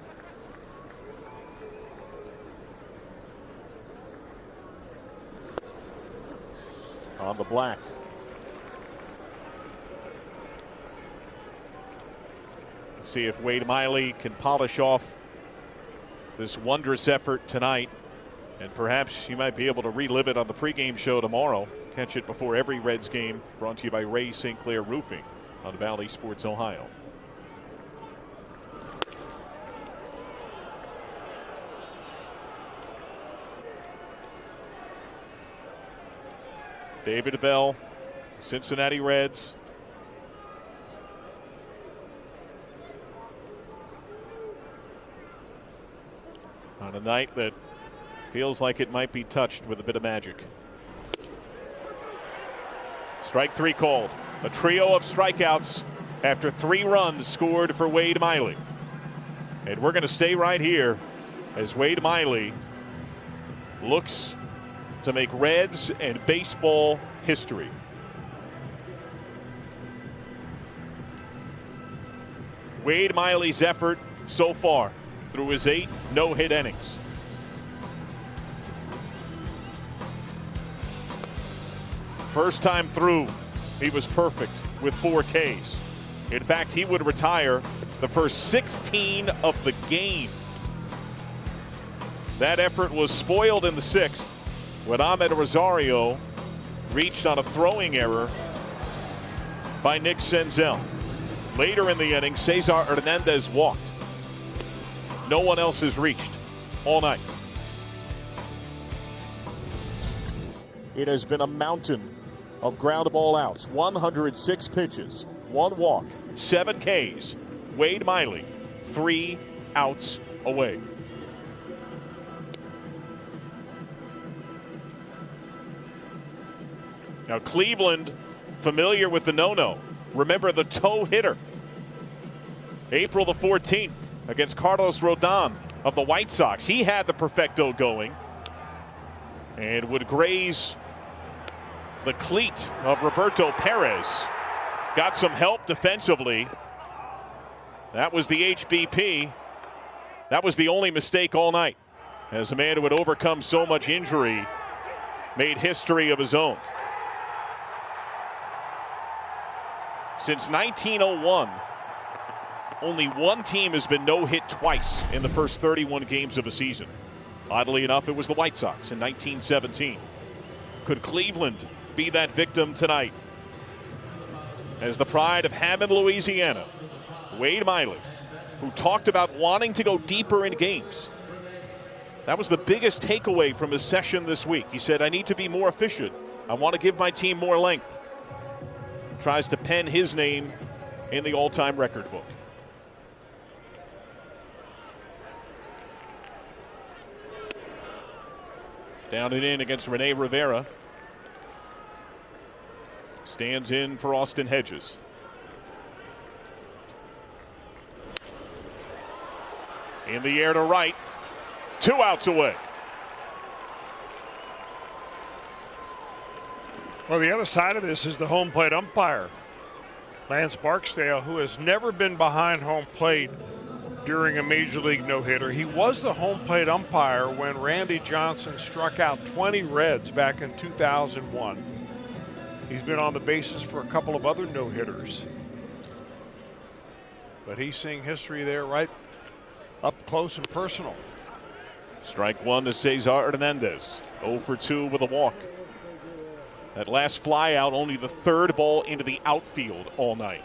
On the black. See if Wade Miley can polish off this wondrous effort tonight, and perhaps you might be able to relive it on the pregame show tomorrow. Catch it before every Reds game, brought to you by Ray St. Clair Roofing on Bally Sports Ohio. David Bell, Cincinnati Reds. On a night that feels like it might be touched with a bit of magic. Strike 3 called. A trio of strikeouts after 3 runs scored for Wade Miley. And we're going to stay right here as Wade Miley looks to make Reds and baseball history. Wade Miley's effort so far through his 8 no-hit innings. First time through, he was perfect with 4 Ks. In fact, he would retire the first 16 of the game. That effort was spoiled in the 6th when Ahmed Rosario reached on a throwing error by Nick Senzel. Later in the inning, Cesar Hernandez walked. No one else has reached all night. It has been a mountain of ground ball outs. 106 pitches, 1 walk, 7 Ks. Wade Miley, 3 outs away. Now Cleveland, familiar with the no-no. Remember the toe hitter. April the 14th against Carlos Rodon. of the White Sox. He had the perfecto going and would graze the cleat of Roberto Perez. Got some help defensively. That was the HBP. That was the only mistake all night, as a man who had overcome so much injury made history of his own. Since 1901, only one team has been no-hit twice in the first 31 games of a season. Oddly enough, it was the White Sox in 1917. Could Cleveland be that victim tonight? As the pride of Hammond, Louisiana, Wade Miley, who talked about wanting to go deeper in games. That was the biggest takeaway from his session this week. He said, I need to be more efficient. I want to give my team more length. Tries to pen his name in the all-time record book. Down and in against Rene Rivera. Stands in for Austin Hedges. In the air to right. 2 outs away. Well, the other side of this is the home plate umpire, Lance Barksdale, who has never been behind home plate during a Major League no-hitter. He was the home plate umpire when Randy Johnson struck out 20 Reds back in 2001. He's been on the bases for a couple of other no-hitters. But he's seeing history there right up close and personal. Strike one to Cesar Hernandez. 0 for 2 with a walk. That last fly out, only the third ball into the outfield all night.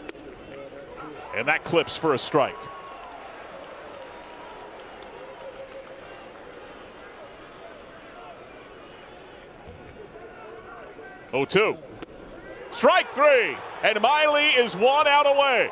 And that clips for a strike. Oh, 2. Strike 3. And Miley is 1 out away.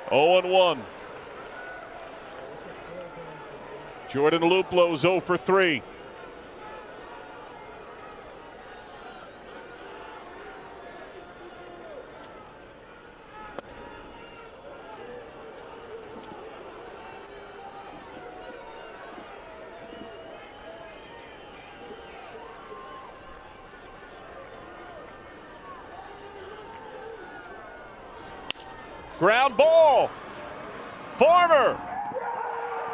Oh and 1. Jordan Luplo's 0 for 3. Ground ball. Farmer.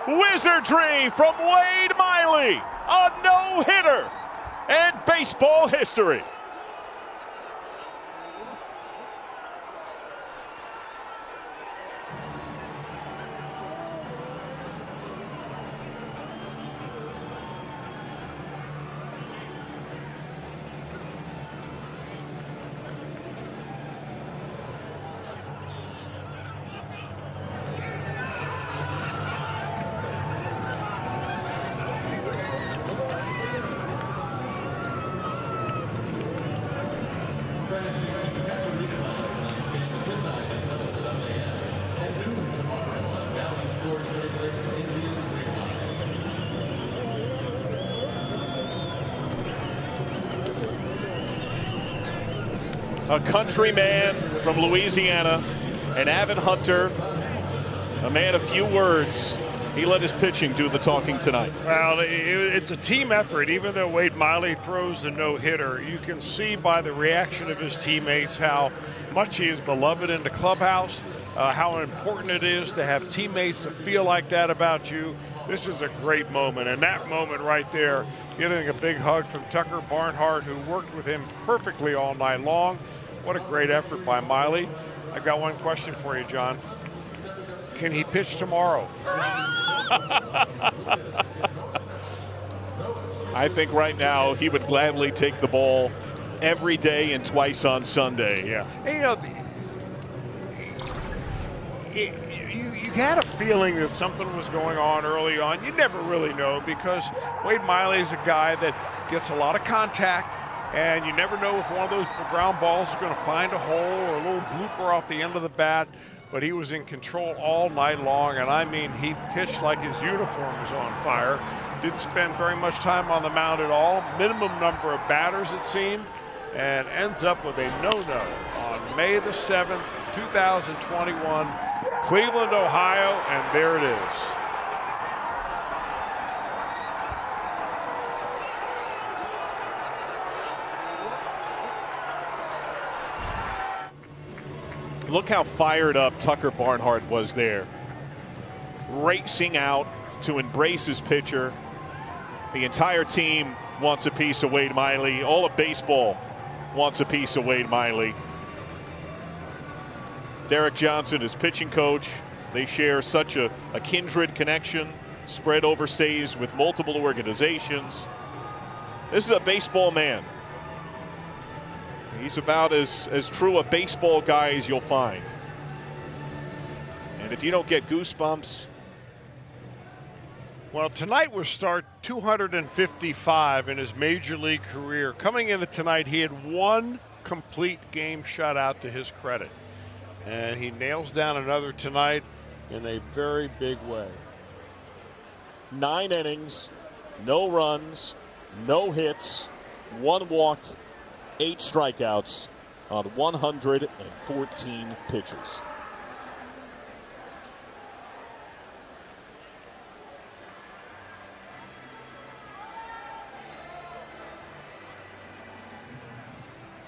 Wizardry from Wade Miley. A no-hitter. And baseball history. A countryman from Louisiana, an avid hunter, a man of few words. He let his pitching do the talking tonight. Well, it's a team effort. Even though Wade Miley throws the no-hitter, you can see by the reaction of his teammates how much he is beloved in the clubhouse, how important it is to have teammates that feel like that about you. This is a great moment, and that moment right there, getting a big hug from Tucker Barnhart, who worked with him perfectly all night long. What a great effort by Miley. I've got one question for you, John. Can he pitch tomorrow? I think right now he would gladly take the ball every day and twice on Sunday. Yeah. And, you know, You had a feeling that something was going on early on. You never really know because Wade Miley is a guy that gets a lot of contact, and you never know if one of those ground balls is going to find a hole or a little blooper off the end of the bat. But he was in control all night long, and I mean, he pitched like his uniform was on fire. Didn't spend very much time on the mound at all. Minimum number of batters, it seemed, and ends up with a no-no on May the 7th, 2021, Cleveland, Ohio, and there it is. Look how fired up Tucker Barnhart was there. Racing out to embrace his pitcher. The entire team wants a piece of Wade Miley. All of baseball wants a piece of Wade Miley. Derek Johnson, his pitching coach, they share such a kindred connection, spread overstays with multiple organizations. This is a baseball man. He's about as true a baseball guy as you'll find. And if you don't get goosebumps. Well, tonight was start 255 in his major league career. Coming into tonight, he had one complete game shutout to his credit. And he nails down another tonight in a very big way. 9 innings, no runs, no hits, 1 walk, 8 strikeouts on 114 pitches.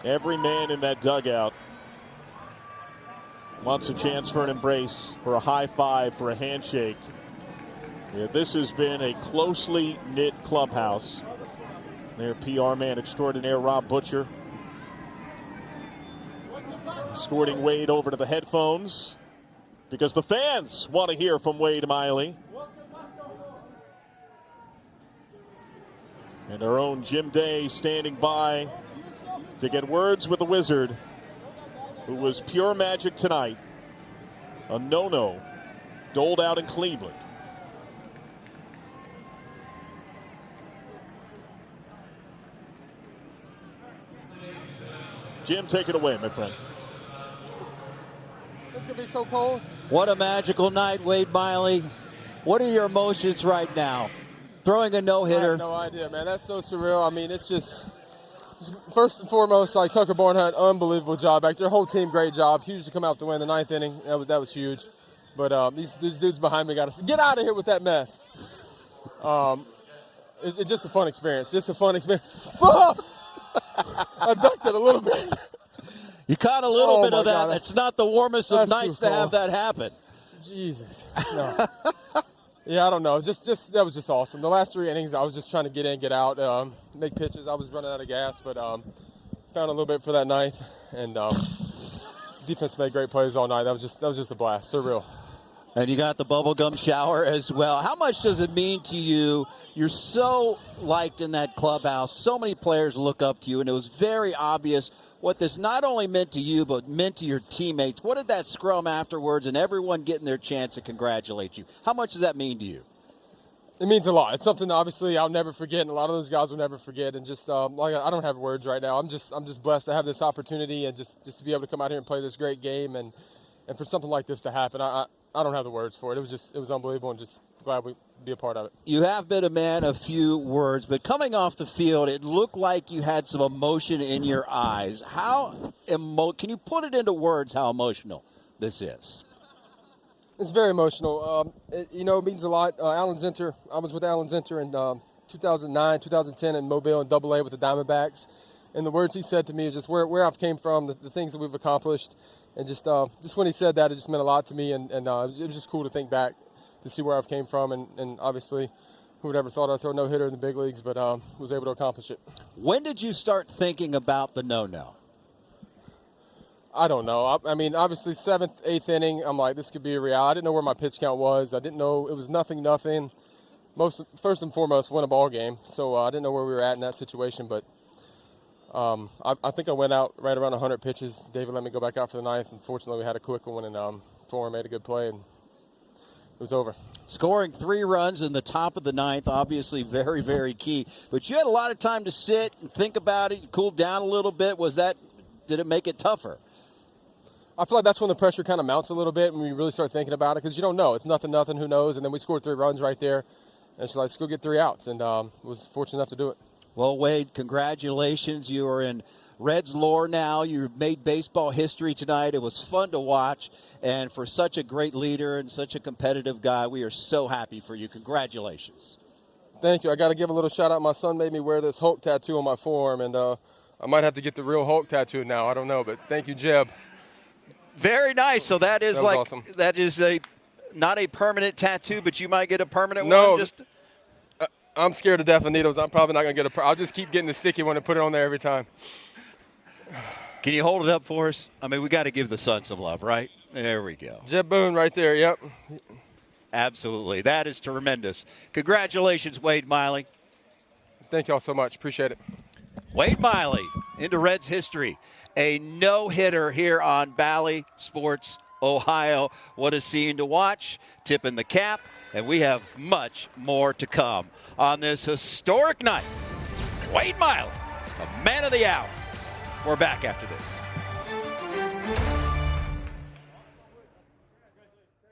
Every man in that dugout wants a chance for an embrace, for a high five, for a handshake. Yeah, this has been a closely knit clubhouse. Their PR man extraordinaire, Rob Butcher, escorting Wade over to the headphones because the fans want to hear from Wade Miley. And our own Jim Day standing by to get words with the Wizard, who was pure magic tonight. A no-no doled out in Cleveland. Jim, take it away, my friend. It's going to be so cold. What a magical night, Wade Miley. What are your emotions right now? Throwing a no-hitter. I have no idea, man. That's so surreal. I mean, it's just first and foremost, like Tucker Barnhart, unbelievable job back there. Whole team, great job. Huge to come out to win the 9th inning. That was huge. But these dudes behind me got to get out of here with that mess. It's just a fun experience. Just a fun experience. I ducked it a little bit. You caught a little bit of that. God, it's not the warmest of nights to have that happen. Jesus. No. Yeah, I don't know. Just that was just awesome. The last 3 innings, I was just trying to get in, get out, make pitches. I was running out of gas, but found a little bit for that 9th, and defense made great plays all night. That was just a blast. Surreal. And you got the bubblegum shower as well. How much does it mean to you? You're so liked in that clubhouse. So many players look up to you, and it was very obvious what this not only meant to you, but meant to your teammates. What did that scrum afterwards and everyone getting their chance to congratulate you? How much does that mean to you? It means a lot. It's something obviously I'll never forget, and a lot of those guys will never forget. And just like I don't have words right now. I'm just blessed to have this opportunity and just to be able to come out here and play this great game, and for something like this to happen, I don't have the words for it. It was unbelievable, and just glad we be a part of it. You have been a man of few words, but coming off the field, it looked like you had some emotion in your eyes. Can you put it into words how emotional this is? It's very emotional. It means a lot. Alan Zinter, I was with Alan Zinter in 2009, 2010 in Mobile and AA with the Diamondbacks. And the words he said to me is just where I've came from, the things that we've accomplished. And just when he said that, it just meant a lot to me. And it was just cool to think back to see where I've came from. And obviously, who would ever thought I'd throw a no-hitter in the big leagues, but was able to accomplish it. When did you start thinking about the no-no? I don't know. I mean, obviously, 7th, 8th inning, I'm like, this could be a reality. I didn't know where my pitch count was. I didn't know it was nothing. First and foremost, win a ball game. So I didn't know where we were at in that situation. But I think I went out right around 100 pitches. David let me go back out for the ninth, and fortunately we had a quick one, and Thorne made a good play, and it was over. Scoring 3 runs in the top of the ninth, obviously very, very key. But you had a lot of time to sit and think about it, cool down a little bit. Did it make it tougher? I feel like that's when the pressure kind of mounts a little bit when you really start thinking about it, because you don't know. It's nothing, who knows? And then we scored 3 runs right there. And she's like, let's go get 3 outs. And was fortunate enough to do it. Well, Wade, congratulations. You are in Reds lore now. You made baseball history tonight. It was fun to watch. And for such a great leader and such a competitive guy, we are so happy for you. Congratulations. Thank you. I got to give a little shout out. My son made me wear this Hulk tattoo on my forearm. And I might have to get the real Hulk tattoo now. I don't know. But thank you, Jeb. Very nice. So that is awesome. That is not a permanent tattoo, but you might get a permanent one. I'm scared to death of needles. I'm probably not going to get I'll just keep getting the sticky one and put it on there every time. Can you hold it up for us? I mean, we got to give the son some love, right? There we go. Jeb Boone right there, yep. Absolutely. That is tremendous. Congratulations, Wade Miley. Thank you all so much. Appreciate it. Wade Miley into Reds history. A no-hitter here on Bally Sports, Ohio. What a scene to watch. Tipping the cap. And we have much more to come on this historic night. Wade Miley, a man of the hour. We're back after this.